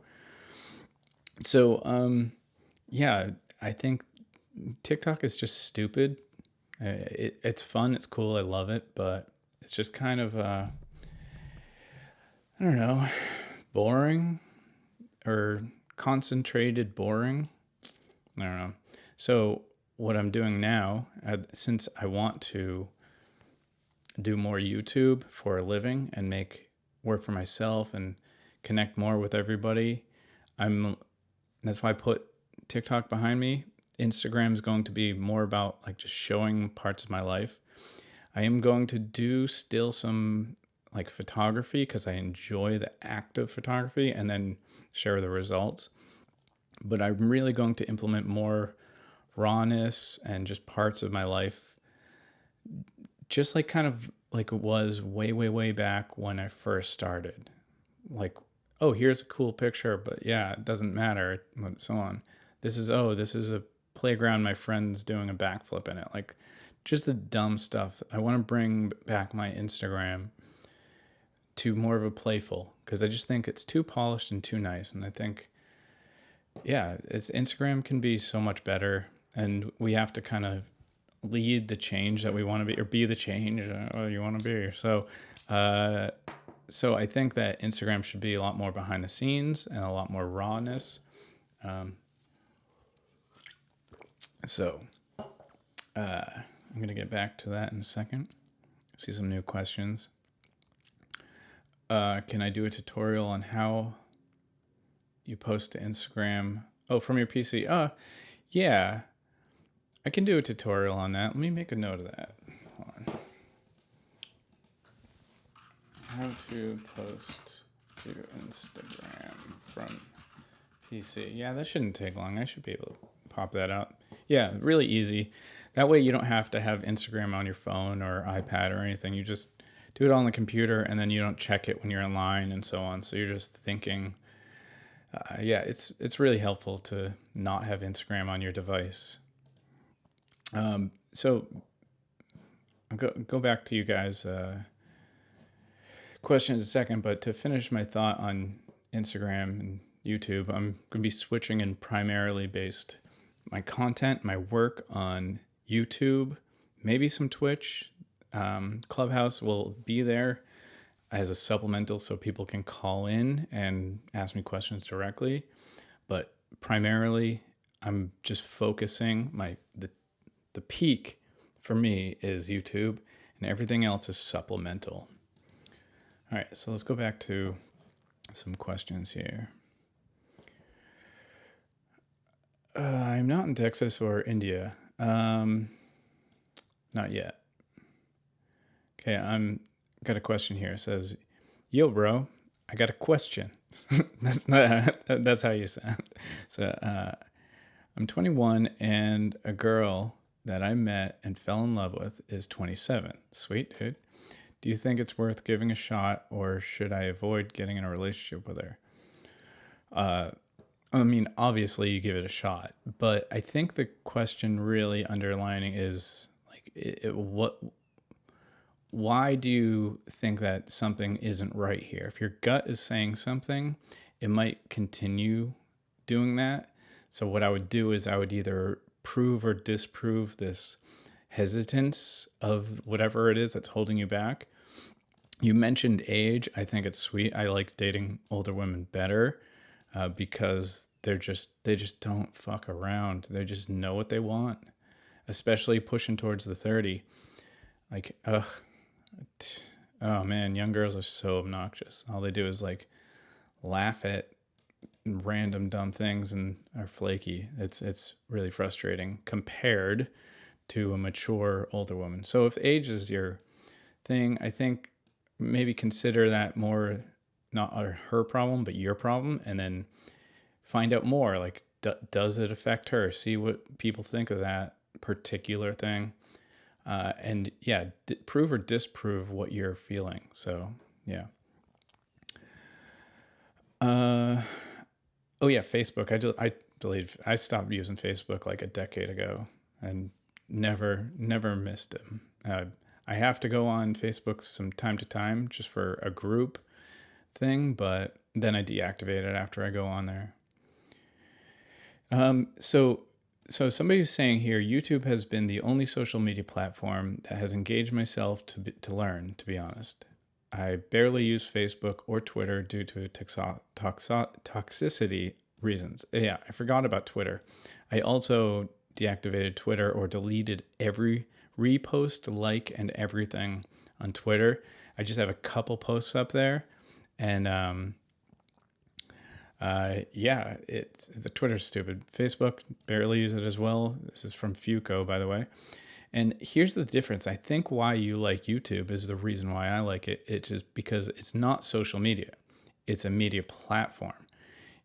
yeah, I think TikTok is just stupid. It's fun, it's cool, I love it, but it's just kind of I don't know, boring, or concentrated boring. I don't know. So what I'm doing now, since I want to do more YouTube for a living and make work for myself and connect more with everybody. That's why I put TikTok behind me. Instagram is going to be more about like just showing parts of my life. I am going to do still some like photography because I enjoy the act of photography and then share the results. But I'm really going to implement more rawness and just parts of my life, just like kind of like it was way, way, way back when I first started. Like, oh, here's a cool picture, but yeah, it doesn't matter, and so on. This is a playground, my friend's doing a backflip in it. Like, just the dumb stuff. I want to bring back my Instagram to more of a playful because I just think it's too polished and too nice. And I think, yeah, it's Instagram can be so much better, and we have to kind of lead the change that we want to be, or be the change you want to be. Uh, so I think that Instagram should be a lot more behind the scenes and a lot more rawness. Um, so I'm gonna get back to that in a second. See some new questions. Can I do a tutorial on how you post to Instagram? Oh, from your PC? Yeah, I can do a tutorial on that. Let me make a note of that. Hold on. How to post to Instagram from PC. Yeah, that shouldn't take long. I should be able to pop that out. Yeah, really easy. That way you don't have to have Instagram on your phone or iPad or anything. You just do it on the computer and then you don't check it when you're online and so on. So you're just thinking, yeah, it's really helpful to not have Instagram on your device. So I'll go back to you guys' questions in a second, but to finish my thought on Instagram and YouTube, I'm going to be switching and primarily based my content, my work on YouTube, maybe some Twitch. Clubhouse will be there as a supplemental so people can call in and ask me questions directly. But primarily, I'm just focusing the peak for me is YouTube, and everything else is supplemental. All right, so let's go back to some questions here. I'm not in Texas or India. Not yet. Okay, I'm got a question here. It says, "Yo, bro, I got a question." That's not. That's how you sound. So, I'm 21, and a girl that I met and fell in love with is 27. Sweet, dude. Do you think it's worth giving a shot, or should I avoid getting in a relationship with her? I mean, obviously you give it a shot, but I think the question really underlining is like, what? Why do you think that something isn't right here? If your gut is saying something, it might continue doing that. So what I would do is I would either prove or disprove this hesitance of whatever it is that's holding you back. You mentioned age. I think it's sweet. I like dating older women better because they just don't fuck around. They just know what they want, especially pushing towards the 30. Like, ugh, oh man, young girls are so obnoxious. All they do is like laugh at random dumb things and are flaky. It's really frustrating compared to a mature older woman. So if age is your thing, I think maybe consider that more not her problem but your problem, and then find out more. Like, does it affect her? See what people think of that particular thing, and yeah, prove or disprove what you're feeling. So yeah. Uh, oh yeah, Facebook. I deleted. I stopped using Facebook like a decade ago, and never missed it. I have to go on Facebook some time to time just for a group thing, but then I deactivate it after I go on there. So somebody was saying here, YouTube has been the only social media platform that has engaged myself to learn, to be honest. I barely use Facebook or Twitter due to toxicity reasons. Yeah, I forgot about Twitter. I also deactivated Twitter or deleted every repost, like, and everything on Twitter. I just have a couple posts up there, and Yeah, it's the Twitter's stupid. Facebook barely use it as well. This is from Fuco, by the way. And here's the difference. I think why you like YouTube is the reason why I like it. It's just because it's not social media. It's a media platform.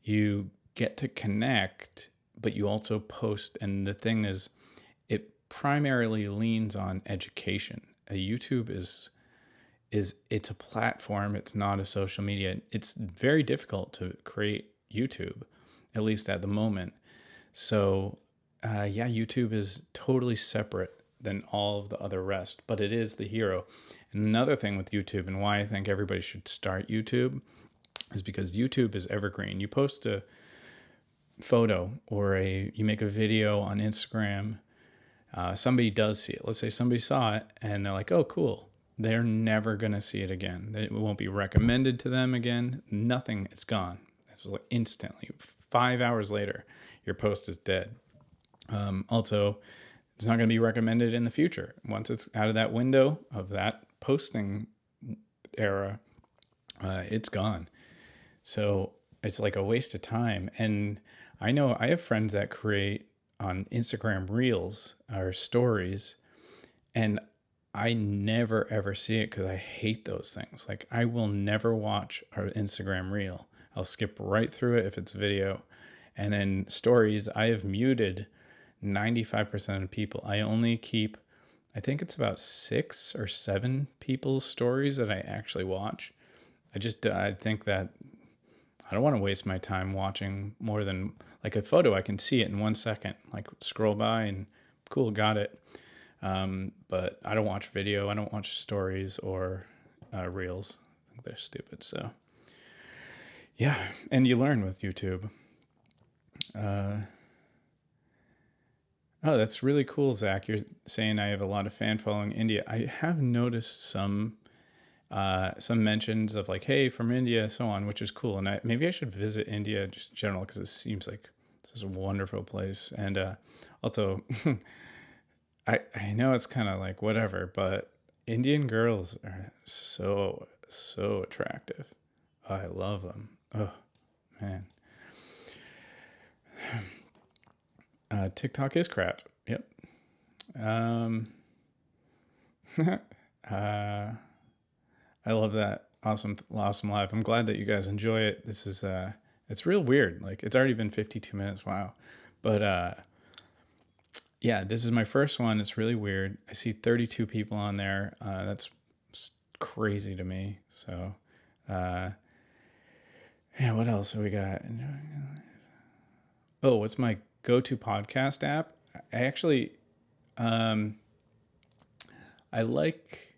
You get to connect, but you also post. And the thing is, it primarily leans on education. A YouTube is it's a platform. It's not a social media. It's very difficult to create YouTube, at least at the moment. So, yeah, YouTube is totally separate than all of the other rest, but it is the hero. And another thing with YouTube and why I think everybody should start YouTube is because YouTube is evergreen. You post a photo or you make a video on Instagram, somebody does see it. Let's say somebody saw it and they're like, oh, cool. They're never going to see it again. It won't be recommended to them again. Nothing. It's gone. It's like instantly. 5 hours later, your post is dead. Also, it's not going to be recommended in the future. Once it's out of that window of that posting era, it's gone. So it's like a waste of time. And I know I have friends that create on Instagram reels or stories, and I never ever see it because I hate those things. Like, I will never watch our Instagram reel. I'll skip right through it if it's video. And then stories, I have muted 95% of people. I only keep, I think it's about 6 or 7 people's stories that I actually watch. I think that I don't want to waste my time watching more than like a photo. I can see it in 1 second, like scroll by and cool, got it. But I don't watch video. I don't watch stories or reels. I think they're stupid. So yeah, and you learn with YouTube. Uh, oh, that's really cool, Zach. You're saying I have a lot of fan following India. I have noticed some mentions of like, hey, from India, so on, which is cool. And maybe I should visit India just in general because it seems like this is a wonderful place. And also, I know it's kind of like whatever, but Indian girls are so attractive. Oh, I love them. Oh man, TikTok is crap. Yep. Um, uh, I love that. Awesome live. I'm glad that you guys enjoy it. This is it's real weird. Like, it's already been 52 minutes. Wow. But yeah, this is my first one. It's really weird. I see 32 people on there. That's crazy to me. So, uh, yeah, what else have we got? Oh, what's my go-to podcast app? I actually, um, I like,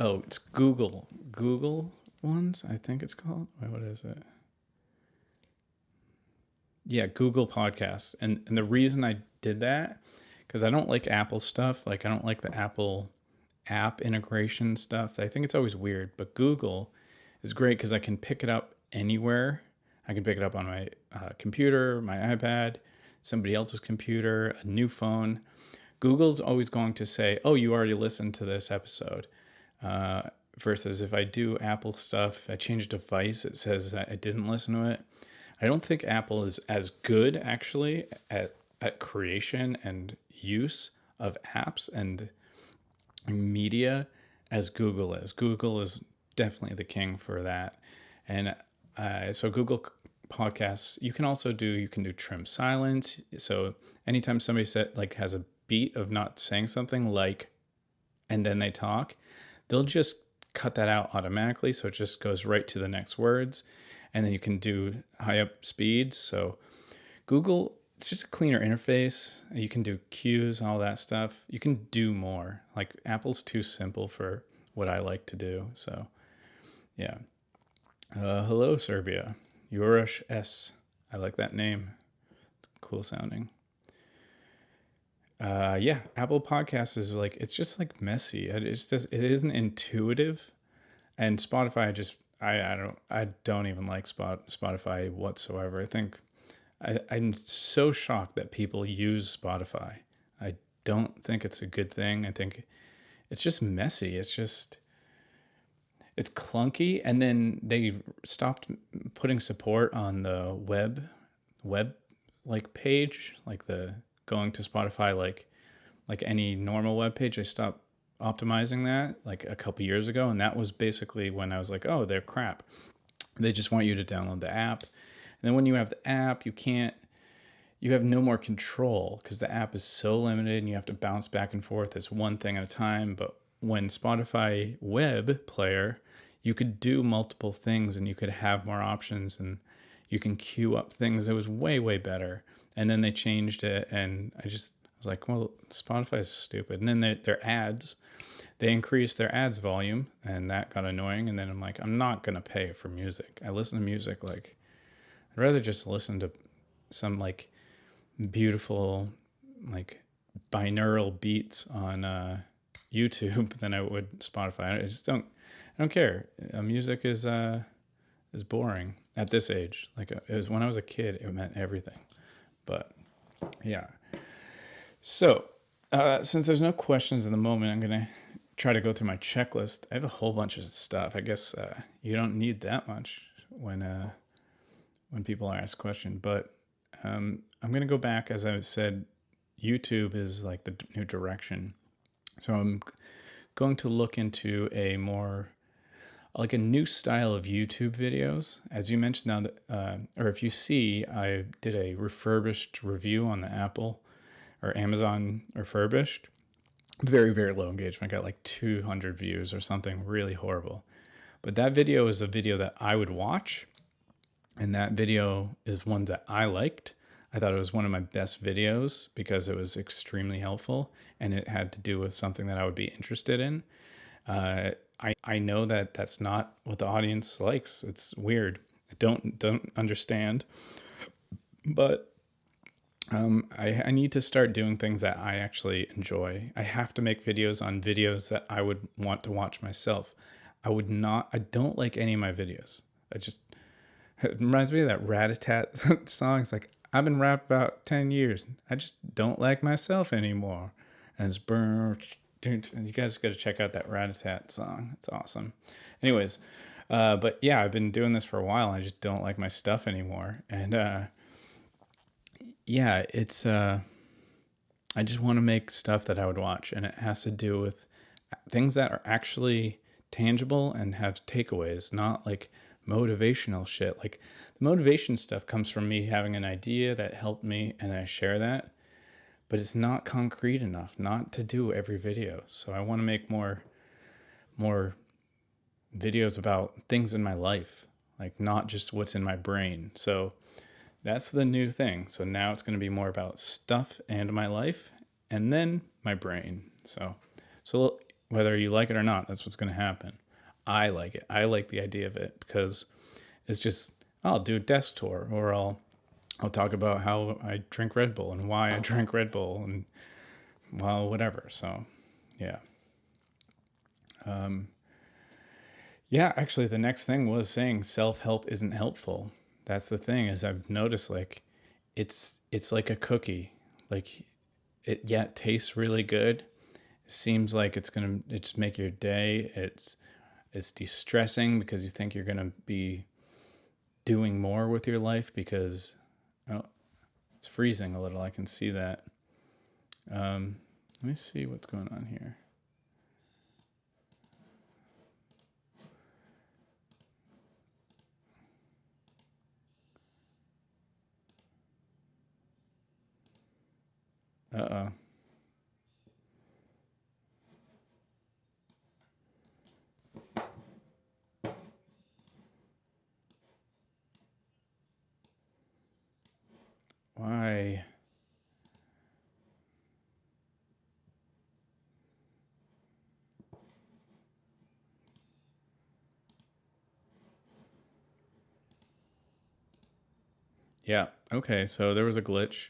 oh, it's Google. Google ones, I think it's called. Wait, what is it? Yeah, Google Podcasts. And the reason I did that, because I don't like Apple stuff. Like, I don't like the Apple app integration stuff. I think it's always weird. But Google is great because I can pick it up anywhere. I can pick it up on my computer, my iPad, somebody else's computer, a new phone. Google's always going to say, oh, you already listened to this episode. Uh, Versus if I do Apple stuff, I change device, it says that I didn't listen to it. I don't think Apple is as good actually at creation and use of apps and media as Google is. Google is definitely the king for that. And so Google Podcasts, you can do trim silence. So anytime somebody like has a beat of not saying something like, and then they talk, they'll just cut that out automatically. So it just goes right to the next words. And then you can do high up speeds. So Google, it's just a cleaner interface. You can do cues and all that stuff. You can do more. Like, Apple's too simple for what I like to do. So yeah. Hello, Serbia. Jorosh S. I like that name. Cool sounding. Yeah, Apple Podcasts is like, it's just like messy. It isn't intuitive. And Spotify, I don't even like Spotify whatsoever. I'm so shocked that people use Spotify. I don't think it's a good thing. I think it's just messy. it's clunky, and then they stopped putting support on the web like page, like the going to Spotify like any normal web page. They stopped optimizing that like a couple years ago, and that was basically when I was like, oh, they're crap. They just want you to download the app, and then when you have the app, you have no more control because the app is so limited and you have to bounce back and forth as one thing at a time. But when Spotify web player, you could do multiple things and you could have more options and you can queue up things. It was way, way better. And then they changed it, and I was like, well, Spotify is stupid. And then their ads, they increased their ads volume, and that got annoying. And then I'm like, I'm not going to pay for music. I listen to music like, I'd rather just listen to some like beautiful like binaural beats on YouTube than I would Spotify. I don't care. Music is boring at this age. Like it was when I was a kid, it meant everything. But yeah. So since there's no questions in the moment, I'm gonna try to go through my checklist. I have a whole bunch of stuff. I guess you don't need that much when people ask questions, but I'm going to go back. As I said, YouTube is like the new direction. So I'm going to look into a more like a new style of YouTube videos. As you mentioned now, or if you see, I did a refurbished review on the Apple or Amazon refurbished. Very, very low engagement. I got like 200 views or something really horrible. But that video is a video that I would watch, and that video is one that I liked. I thought it was one of my best videos because it was extremely helpful and it had to do with something that I would be interested in. I know that that's not what the audience likes. It's weird. I don't understand, but I need to start doing things that I actually enjoy. I have to make videos on videos that I would want to watch myself. I don't like any of my videos. I just It reminds me of that Rat-a-tat song. It's like, I've been rap about 10 years. I just don't like myself anymore. And it's burn. You guys got to check out that Rat-a-tat song. It's awesome. Anyways, but yeah, I've been doing this for a while. I just don't like my stuff anymore. And yeah, I just want to make stuff that I would watch. And it has to do with things that are actually tangible and have takeaways, not like motivational shit. Like the motivation stuff comes from me having an idea that helped me and I share that, but it's not concrete enough not to do every video. So I want to make more videos about things in my life, like not just what's in my brain. So that's the new thing. So now it's going to be more about stuff and my life and then my brain. So whether you like it or not, that's what's going to happen. I like it. I like the idea of it because it's just I'll do a desk tour or I'll talk about how I drink Red Bull and why I drink Red Bull and well whatever. So yeah. Um, yeah, actually the next thing was saying self-help isn't helpful. That's the thing is I've noticed like it's like a cookie. Like it tastes really good. Seems like it's make your day. It's de-stressing because you think you're gonna be doing more with your life because oh, it's freezing a little. I can see that. Let me see what's going on here. Uh-oh. Why? Yeah. Okay, so there was a glitch.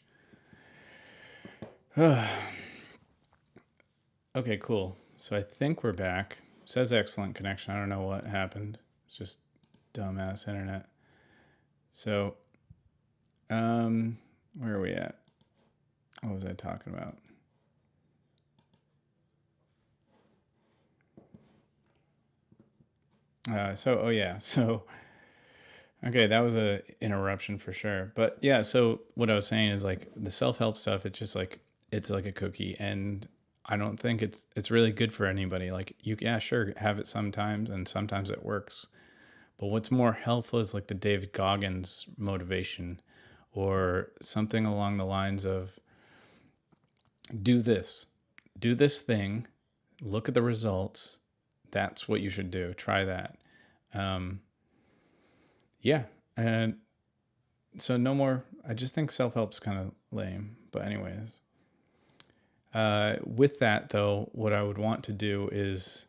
Okay, cool. So I think we're back. It says excellent connection. I don't know what happened. It's just dumbass internet. So, where are we at? What was I talking about? Oh yeah, so okay, that was a interruption for sure. But yeah, so what I was saying is like the self-help stuff, it's just like it's like a cookie, and I don't think it's really good for anybody. Like you yeah, sure, have it sometimes and sometimes it works. But what's more helpful is like the David Goggins motivation or something along the lines of do this. Do this thing, look at the results. That's what you should do. Try that. Um, yeah, and so no more. I just think self help's kind of lame. But anyways, with that though, what I would want to do is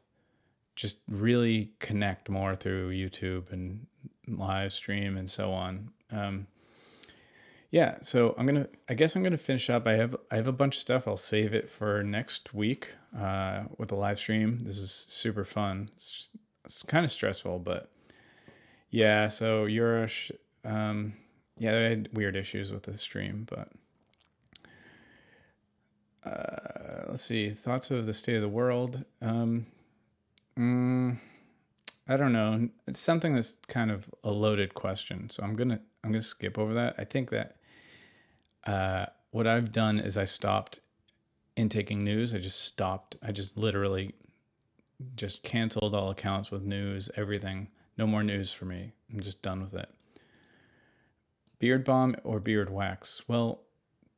just really connect more through YouTube and live stream and so on. Yeah, so I guess I'm gonna finish up. I have a bunch of stuff. I'll save it for next week with the live stream. This is super fun. It's kind of stressful, but yeah. So yeah, I had weird issues with the stream, but let's see. Thoughts of the state of the world. Mm, I don't know. It's something that's kind of a loaded question, so I'm gonna skip over that. I think that what I've done is I stopped intaking news. I just stopped. I just literally just canceled all accounts with news, everything. No more news for me. I'm just done with it. Beard balm or beard wax? Well,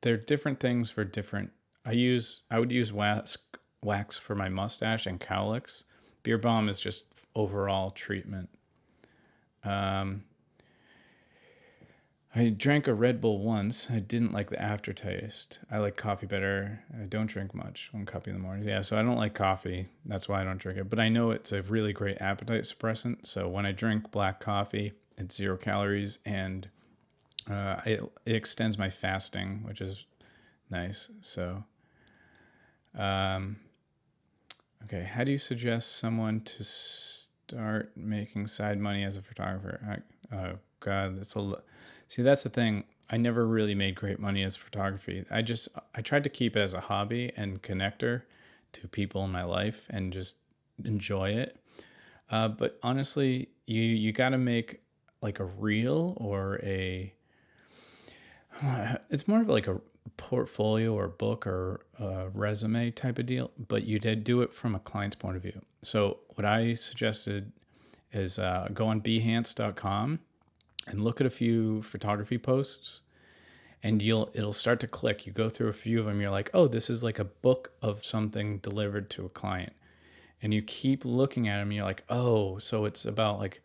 they're different things for different. I would use wax for my mustache and cowlicks. Beard balm is just overall treatment. Um, I drank a Red Bull once. I didn't like the aftertaste. I like coffee better. I don't drink much. 1 cup in the morning. Yeah, so I don't like coffee. That's why I don't drink it. But I know it's a really great appetite suppressant. So when I drink black coffee, it's 0 calories and it extends my fasting, which is nice. So, um, okay, how do you suggest someone to start making side money as a photographer? Oh God, see, that's the thing. I never really made great money as photography. I tried to keep it as a hobby and connector to people in my life and just enjoy it. But honestly, you got to make like a reel or a it's more of like a portfolio or book or a resume type of deal, but you did do it from a client's point of view. So what I suggested is go on behance.com and look at a few photography posts and it'll start to click. You go through a few of them, you're like, oh, this is like a book of something delivered to a client. And you keep looking at them, and you're like, oh, so it's about like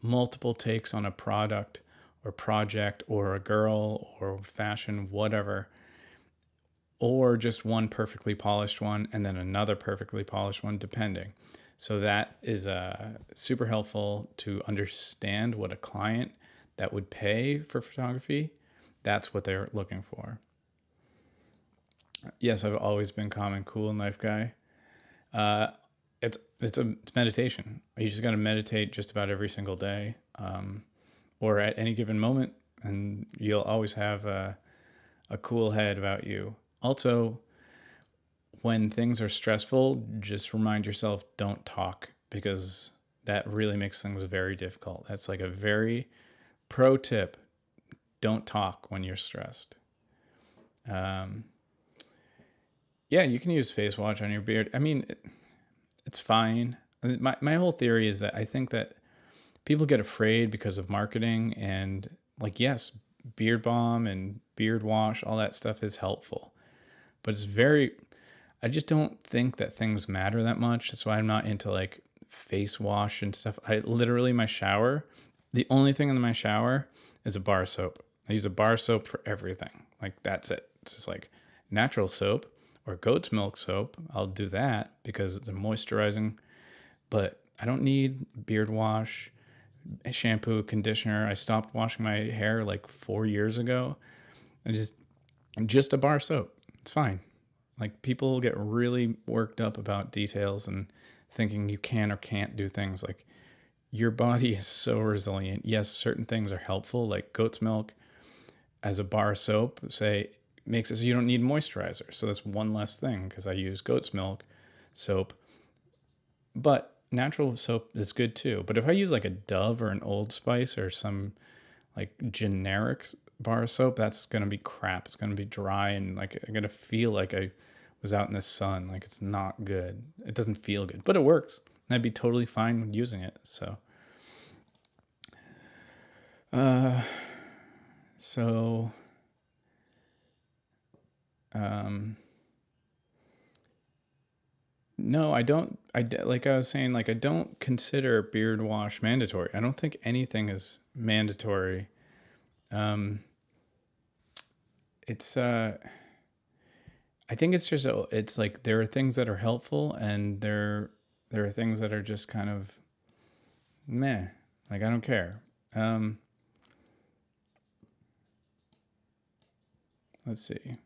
multiple takes on a product or project or a girl or fashion, whatever, or just one perfectly polished one and then another perfectly polished one, depending. So that is super helpful to understand what a client that would pay for photography, that's what they're looking for. Yes, I've always been calm and cool in life guy. Uh, it's meditation. You just got to meditate just about every single day, or at any given moment, and you'll always have a cool head about you. Also, when things are stressful, just remind yourself don't talk because that really makes things very difficult. That's like a very pro tip. Don't talk when you're stressed. Um, yeah, you can use face wash on your beard. I mean, it's fine. My whole theory is that I think that people get afraid because of marketing and like yes, beard balm and beard wash, all that stuff is helpful. But it's very I just don't think that things matter that much. That's why I'm not into like face wash and stuff. I literally my shower, the only thing in my shower is a bar soap. I use a bar soap for everything. Like that's it. It's just like natural soap or goat's milk soap. I'll do that because it's moisturizing, but I don't need beard wash, shampoo, conditioner. I stopped washing my hair like 4 years ago. I just a bar soap. It's fine. Like people get really worked up about details and thinking you can or can't do things. Like your body is so resilient. Yes, certain things are helpful, like goat's milk as a bar soap, say, makes it so you don't need moisturizer. So that's one less thing because I use goat's milk soap. But natural soap is good too. But if I use like a Dove or an Old Spice or some like generic bar soap, that's gonna be crap. It's gonna be dry and like I'm gonna feel like I was out in the sun. Like it's not good. It doesn't feel good, but it works. And I'd be totally fine using it. Uh, so, um, no, I don't. Like I was saying, like I don't consider beard wash mandatory. I don't think anything is mandatory. Um, it's I think it's just it's like there are things that are helpful and there are things that are just kind of meh. Like I don't care. Um, let's see.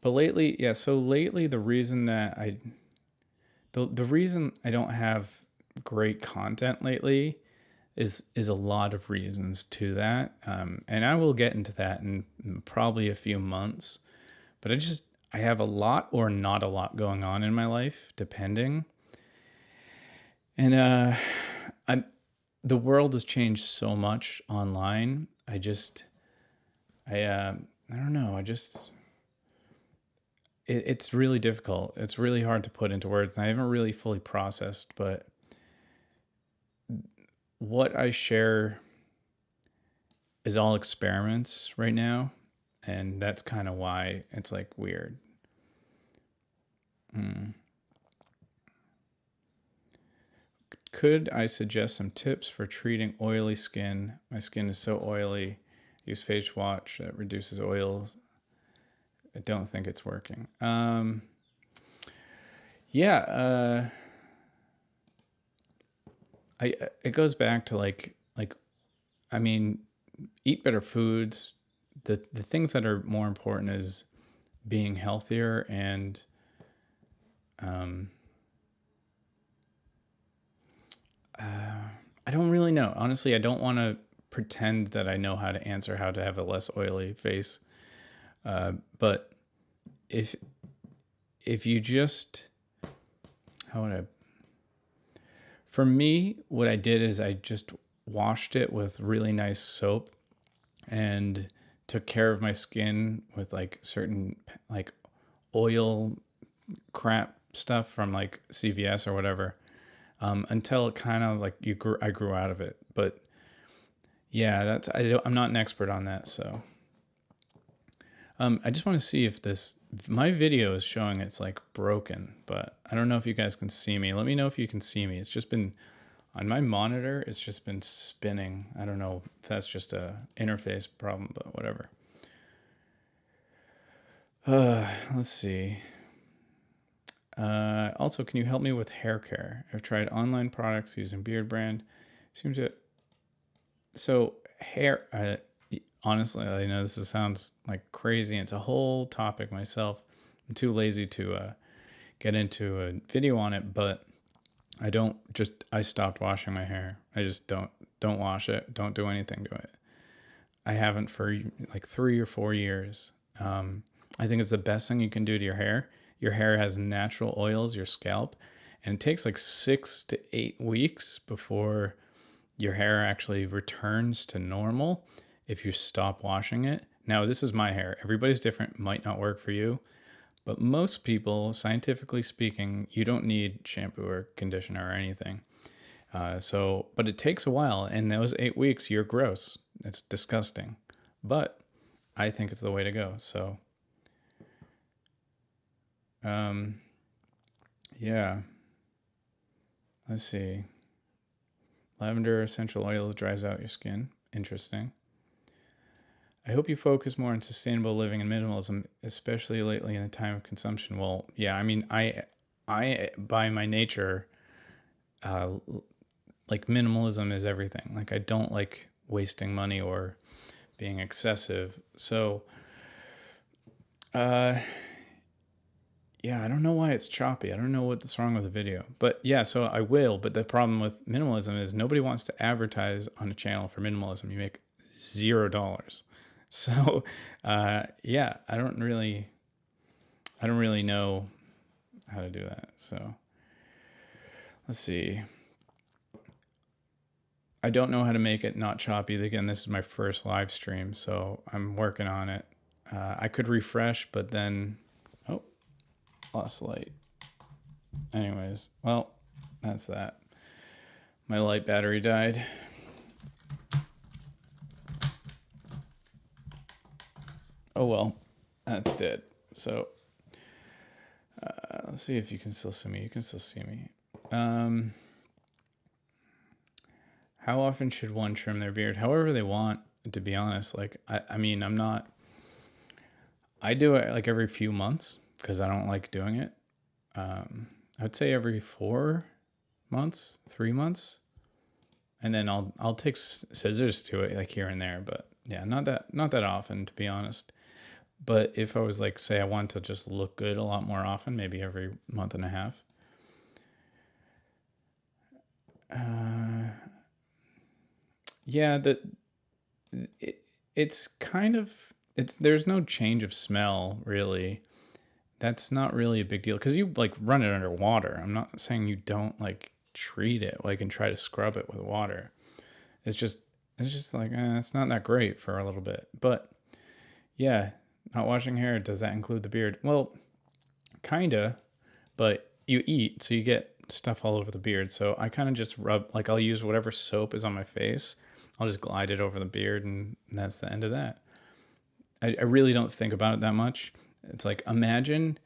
But lately, yeah, so lately the reason I don't have great content lately is a lot of reasons to that. And I will get into that in probably a few months. But I have a lot or not a lot going on in my life, depending. And I'm the world has changed so much online. I don't know. It's really difficult. It's really hard to put into words. And I haven't really fully processed, but what I share is all experiments right now, and that's kind of why it's like weird. Hmm. Could I suggest some tips for treating oily skin? My skin is so oily. Use face wash that reduces oils. I don't think it's working. Yeah, I it goes back to I mean, eat better foods. The things that are more important is being healthier and um, I don't really know. Honestly, I don't want to pretend that I know how to answer how to have a less oily face. But if if you just how would I for me, what I did is I just washed it with really nice soap and took care of my skin with like certain like oil crap stuff from like CVS or whatever, until it kind of like I grew out of it. But yeah, I'm not an expert on that, so I just want to see if my video is showing it's like broken, but I don't know if you guys can see me. Let me know if you can see me. It's just been on my monitor. It's just been spinning. I don't know if that's just a interface problem, but whatever. Let's see. Also, can you help me with hair care? I've tried online products using Beard Brand. Seems to so hair. Honestly, I know sounds like crazy. It's a whole topic myself. I'm too lazy to get into a video on it, but I stopped washing my hair. I just don't wash it. Don't do anything to it. I haven't for like 3 or 4 years. I think it's the best thing you can do to your hair. Your hair has natural oils, your scalp, and it takes like 6 to 8 weeks before your hair actually returns to normal if you stop washing it. Now, this is my hair. Everybody's different, might not work for you, but most people, scientifically speaking, you don't need shampoo or conditioner or anything. But it takes a while. In those 8 weeks, you're gross. It's disgusting. But I think it's the way to go. So, um, yeah. Let's see. Lavender essential oil dries out your skin. Interesting. I hope you focus more on sustainable living and minimalism, especially lately in a time of consumption. Well, yeah, I mean, I by my nature, uh, like minimalism is everything. Like I don't like wasting money or being excessive. So, uh, yeah, I don't know why it's choppy. I don't know what's wrong with the video. But yeah, so I will. But the problem with minimalism is nobody wants to advertise on a channel for minimalism. You make $0. So, yeah, I don't really know how to do that. So let's see. I don't know how to make it not choppy. Again, this is my first live stream, so I'm working on it. I could refresh, but then, oh, lost light. Anyways, well, that's that. My light battery died. Oh well, that's dead. So let's see if you can still see me. You can still see me. How often should one trim their beard? However they want, to be honest. Like, I mean, I do it like every few months because I don't like doing it. I would say every 4 months, 3 months. And then I'll take scissors to it like here and there, but yeah, not that often, to be honest. But if I was like, say I want to just look good a lot more often, maybe every month and a half. Yeah, it's kind of, there's no change of smell really. That's not really a big deal because you like run it under water. I'm not saying you don't like treat it like and try to scrub it with water. It's just like it's not that great for a little bit. But yeah, not washing hair, does that include the beard? Well, kinda, but you eat, so you get stuff all over the beard. So I kind of just rub, like I'll use whatever soap is on my face. I'll just glide it over the beard, and that's the end of that. I really don't think about it that much. It's like imagine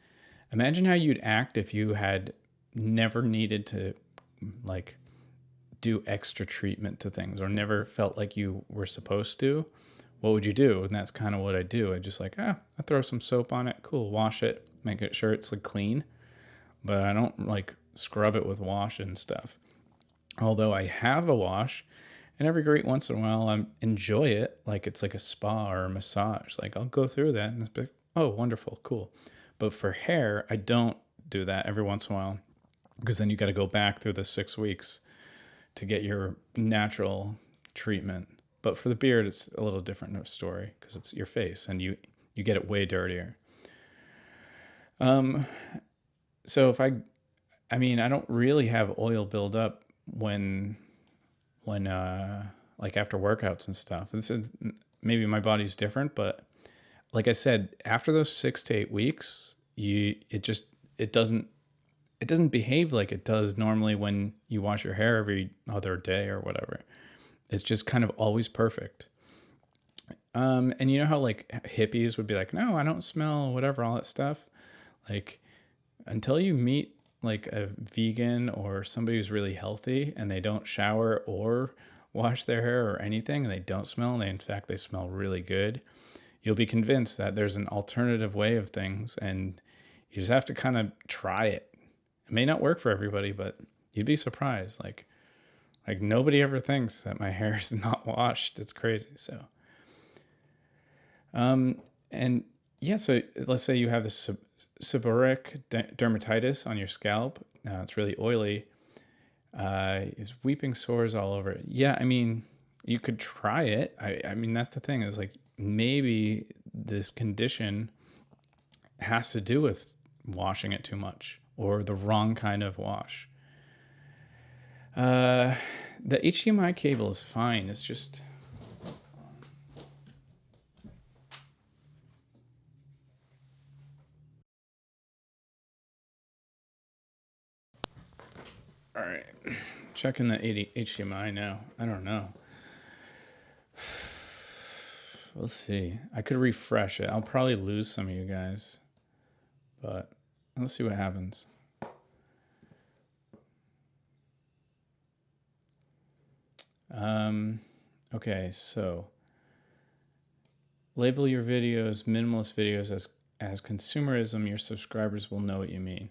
how you'd act if you had never needed to like do extra treatment to things or never felt like you were supposed to. What would you do? And that's kind of what I do. I just like, I throw some soap on it. Cool. Wash it. Make it sure it's like clean. But I don't like scrub it with wash and stuff. Although I have a wash, and every great once in a while I enjoy it like it's like a spa or a massage. Like I'll go through that and it's like, oh, wonderful, cool. But for hair, I don't do that every once in a while because then you got to go back through the 6 weeks to get your natural treatment. But for the beard, it's a little different of a story because it's your face and you get it way dirtier. So if I mean, I don't really have oil build up when like after workouts and stuff. This is maybe my body's different, but like I said, after those 6 to 8 weeks, it doesn't behave like it does normally when you wash your hair every other day or whatever. It's just kind of always perfect. And you know how like hippies would be like, no, I don't smell whatever, all that stuff. Like until you meet like a vegan or somebody who's really healthy and they don't shower or wash their hair or anything and they don't smell and they smell really good, you'll be convinced that there's an alternative way of things and you just have to kind of try it. It may not work for everybody, but you'd be surprised. Like nobody ever thinks that my hair is not washed. It's crazy. So, and yeah, so let's say you have this seborrheic dermatitis on your scalp. It's really oily. It's weeping sores all over it. Yeah, I mean, you could try it. I mean, that's the thing is like maybe this condition has to do with washing it too much or the wrong kind of wash. The HDMI cable is fine. It's just all right. Checking the HDMI now. I don't know. We'll see. I could refresh it. I'll probably lose some of you guys, but let's see what happens. Okay, so label your videos minimalist videos as consumerism. Your subscribers will know what you mean.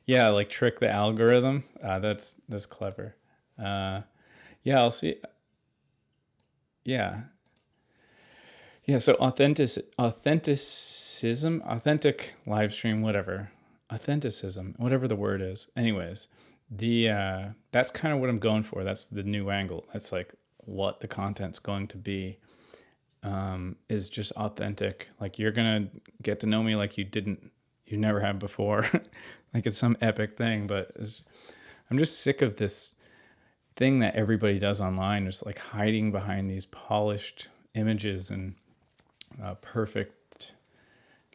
Yeah, like trick the algorithm. That's clever. Yeah, I'll see. Yeah, yeah. So authentic live stream, whatever, authenticism, whatever the word is. Anyways, the that's kind of what I'm going for. That's the new angle. That's like what the content's going to be, is just authentic. Like, you're gonna get to know me like you never have before. Like, it's some epic thing, but I'm just sick of this thing that everybody does online, just like hiding behind these polished images and perfect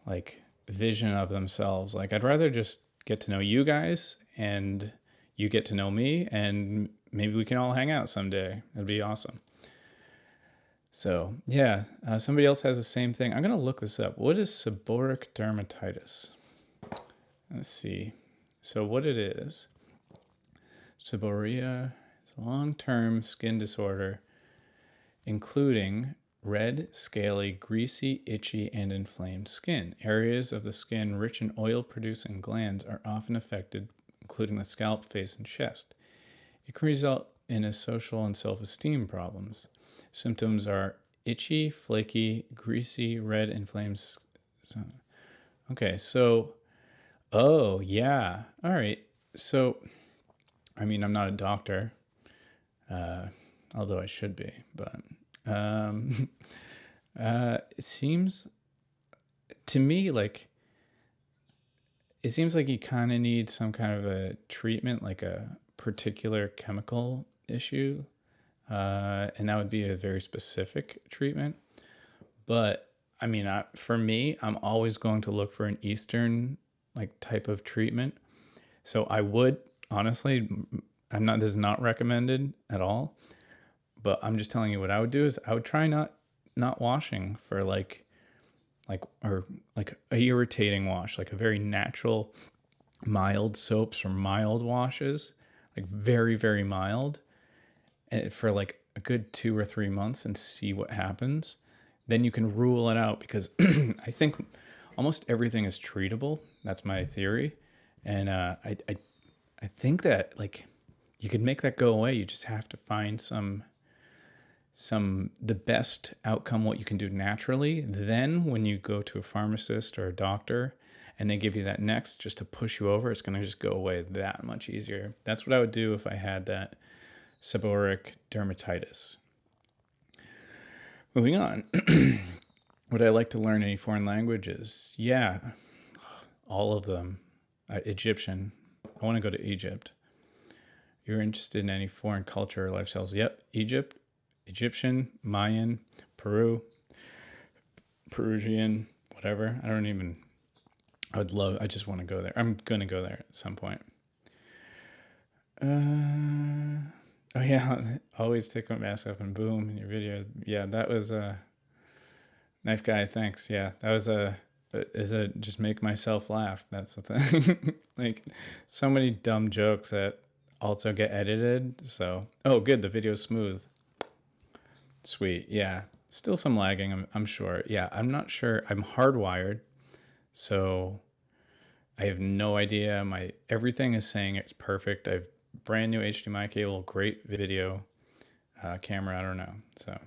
like vision of themselves. Like, I'd rather just get to know you guys and you get to know me, and maybe we can all hang out someday. That'd be awesome. So yeah, somebody else has the same thing. I'm gonna look this up. What is seborrheic dermatitis? Let's see. So what it is, seborrhea is a long-term skin disorder including red, scaly, greasy, itchy, and inflamed skin. Areas of the skin rich in oil-producing glands are often affected, including the scalp, face, and chest. It can result in a social and self-esteem problems. Symptoms are itchy, flaky, greasy, red, inflamed. Okay, so, oh, yeah. All right. So, I mean, I'm not a doctor, although I should be, but it seems to me like it seems like you kind of need some kind of a treatment, like a particular chemical issue, and that would be a very specific treatment. But I mean, for me, I'm always going to look for an Eastern like type of treatment. So I would honestly, I'm not. This is not recommended at all. But I'm just telling you what I would do is I would try not washing for or like a irritating wash, like a very natural mild soaps or mild washes, like very, very mild, and for like a good 2 or 3 months and see what happens. Then you can rule it out because I think almost everything is treatable. That's my theory. And I think that like you could make that go away. You just have to find the best outcome, what you can do naturally. Then when you go to a pharmacist or a doctor and they give you that next just to push you over, it's going to just go away that much easier. That's what I would do if I had that seborrheic dermatitis. Moving on. Would I like to learn any foreign languages? Yeah, all of them. Egyptian. I want to go to Egypt. You're interested in any foreign culture or lifestyles? Yep, Egypt, Egyptian, Mayan, Peru, Peruvian, whatever. I just want to go there. I'm going to go there at some point. Oh yeah, always take my mask off and boom in your video. Yeah, that was Knife Guy, thanks. Yeah, that was just make myself laugh. That's the thing. Like, so many dumb jokes that also get edited. So, oh, good, the video's smooth. Sweet, yeah. Still some lagging, I'm sure. Yeah, I'm not sure. I'm hardwired, so I have no idea. Everything is saying it's perfect. I've brand new HDMI cable, great video camera. I don't know. So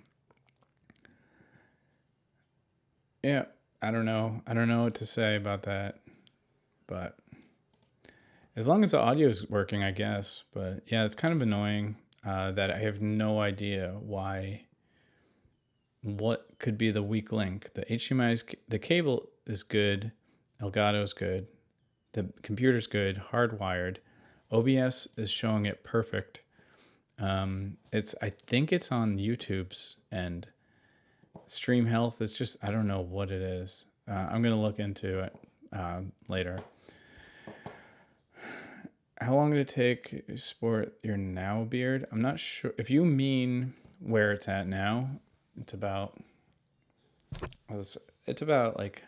yeah, I don't know. I don't know what to say about that, but as long as the audio is working, I guess. But yeah, it's kind of annoying that I have no idea what could be the weak link. The cable is good, Elgato is good, the computer's good, hardwired. OBS is showing it perfect. I think it's on YouTube's end. Stream health is just, I don't know what it is. I'm gonna look into it later. How long did it take to sport your now beard? I'm not sure. If you mean where it's at now, it's about like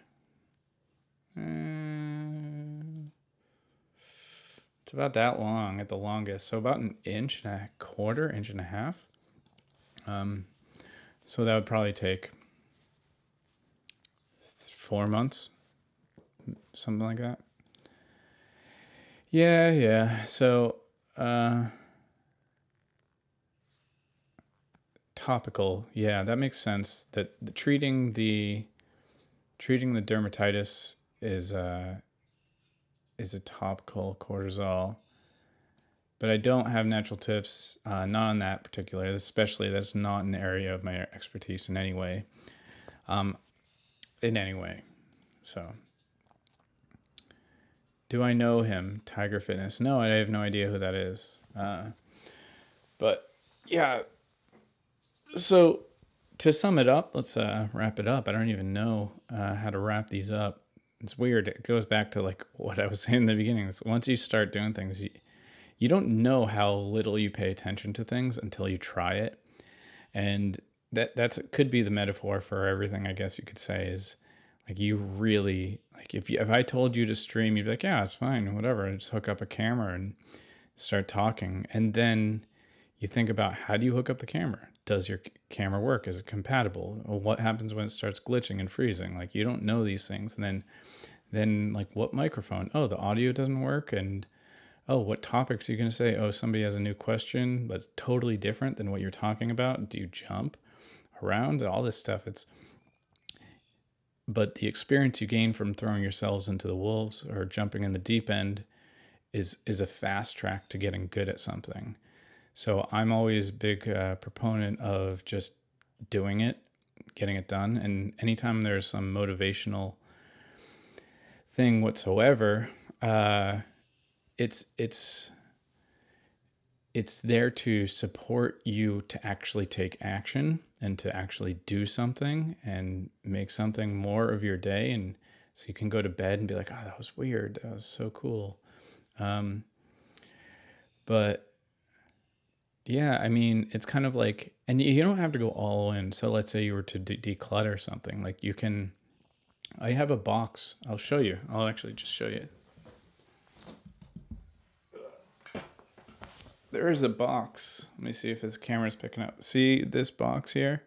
it's about that long at the longest. So about an inch and a quarter, inch and a half. So that would probably take 4 months, something like that. Yeah. So, topical. Yeah, that makes sense. That treating the dermatitis is a topical cortisol. but I don't have natural tips, not on that particular, especially that's not an area of my expertise in any way. In any way. So, do I know him, Tiger Fitness? No, I have no idea who that is. But yeah, so to sum it up, let's wrap it up. I don't even know how to wrap these up. It's weird. It goes back to like what I was saying in the beginning. It's once you start doing things, you don't know how little you pay attention to things until you try it. And that's could be the metaphor for everything, I guess you could say, is like you really like if I told you to stream, you'd be like, yeah, it's fine, whatever. Just hook up a camera and start talking. And then you think about, how do you hook up the camera? Does your camera work? Is it compatible? Or what happens when it starts glitching and freezing? Like, you don't know these things. And then like, what microphone? Oh, the audio doesn't work. And oh, what topics are you going to say? Oh, somebody has a new question that's totally different than what you're talking about. Do you jump around? All this stuff. But the experience you gain from throwing yourselves into the wolves or jumping in the deep end is a fast track to getting good at something. So I'm always a big proponent of just doing it, getting it done. And anytime there's some motivational thing whatsoever, it's there to support you to actually take action and to actually do something and make something more of your day. And so you can go to bed and be like, oh, that was weird. That was so cool. But yeah, I mean, it's kind of like, and you don't have to go all in. So let's say you were to declutter something, like you can, I have a box. I'll show you. I'll actually just show you. There is a box. Let me see if this camera's picking up. See this box here?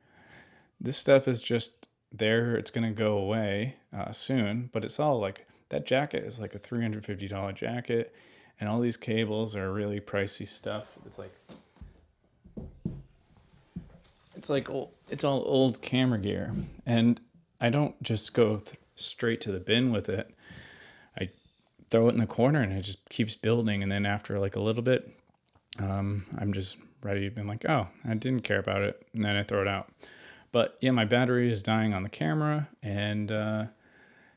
This stuff is just there. It's going to go away soon, but it's all like, that jacket is like a $350 jacket, and all these cables are really pricey stuff. It's all old camera gear, and I don't just go straight to the bin with it. I throw it in the corner, and it just keeps building. And then after like a little bit, I'm just ready. I'm like, oh, I didn't care about it, and then I throw it out. But yeah, my battery is dying on the camera, and yeah,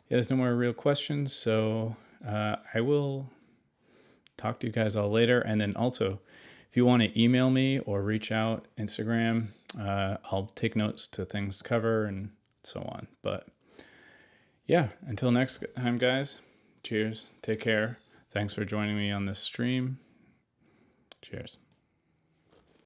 there's no more real questions. So I will talk to you guys all later. And then also, if you want to email me or reach out, Instagram, I'll take notes to things to cover and so on. But yeah, until next time, guys, cheers. Take care. Thanks for joining me on this stream. Cheers.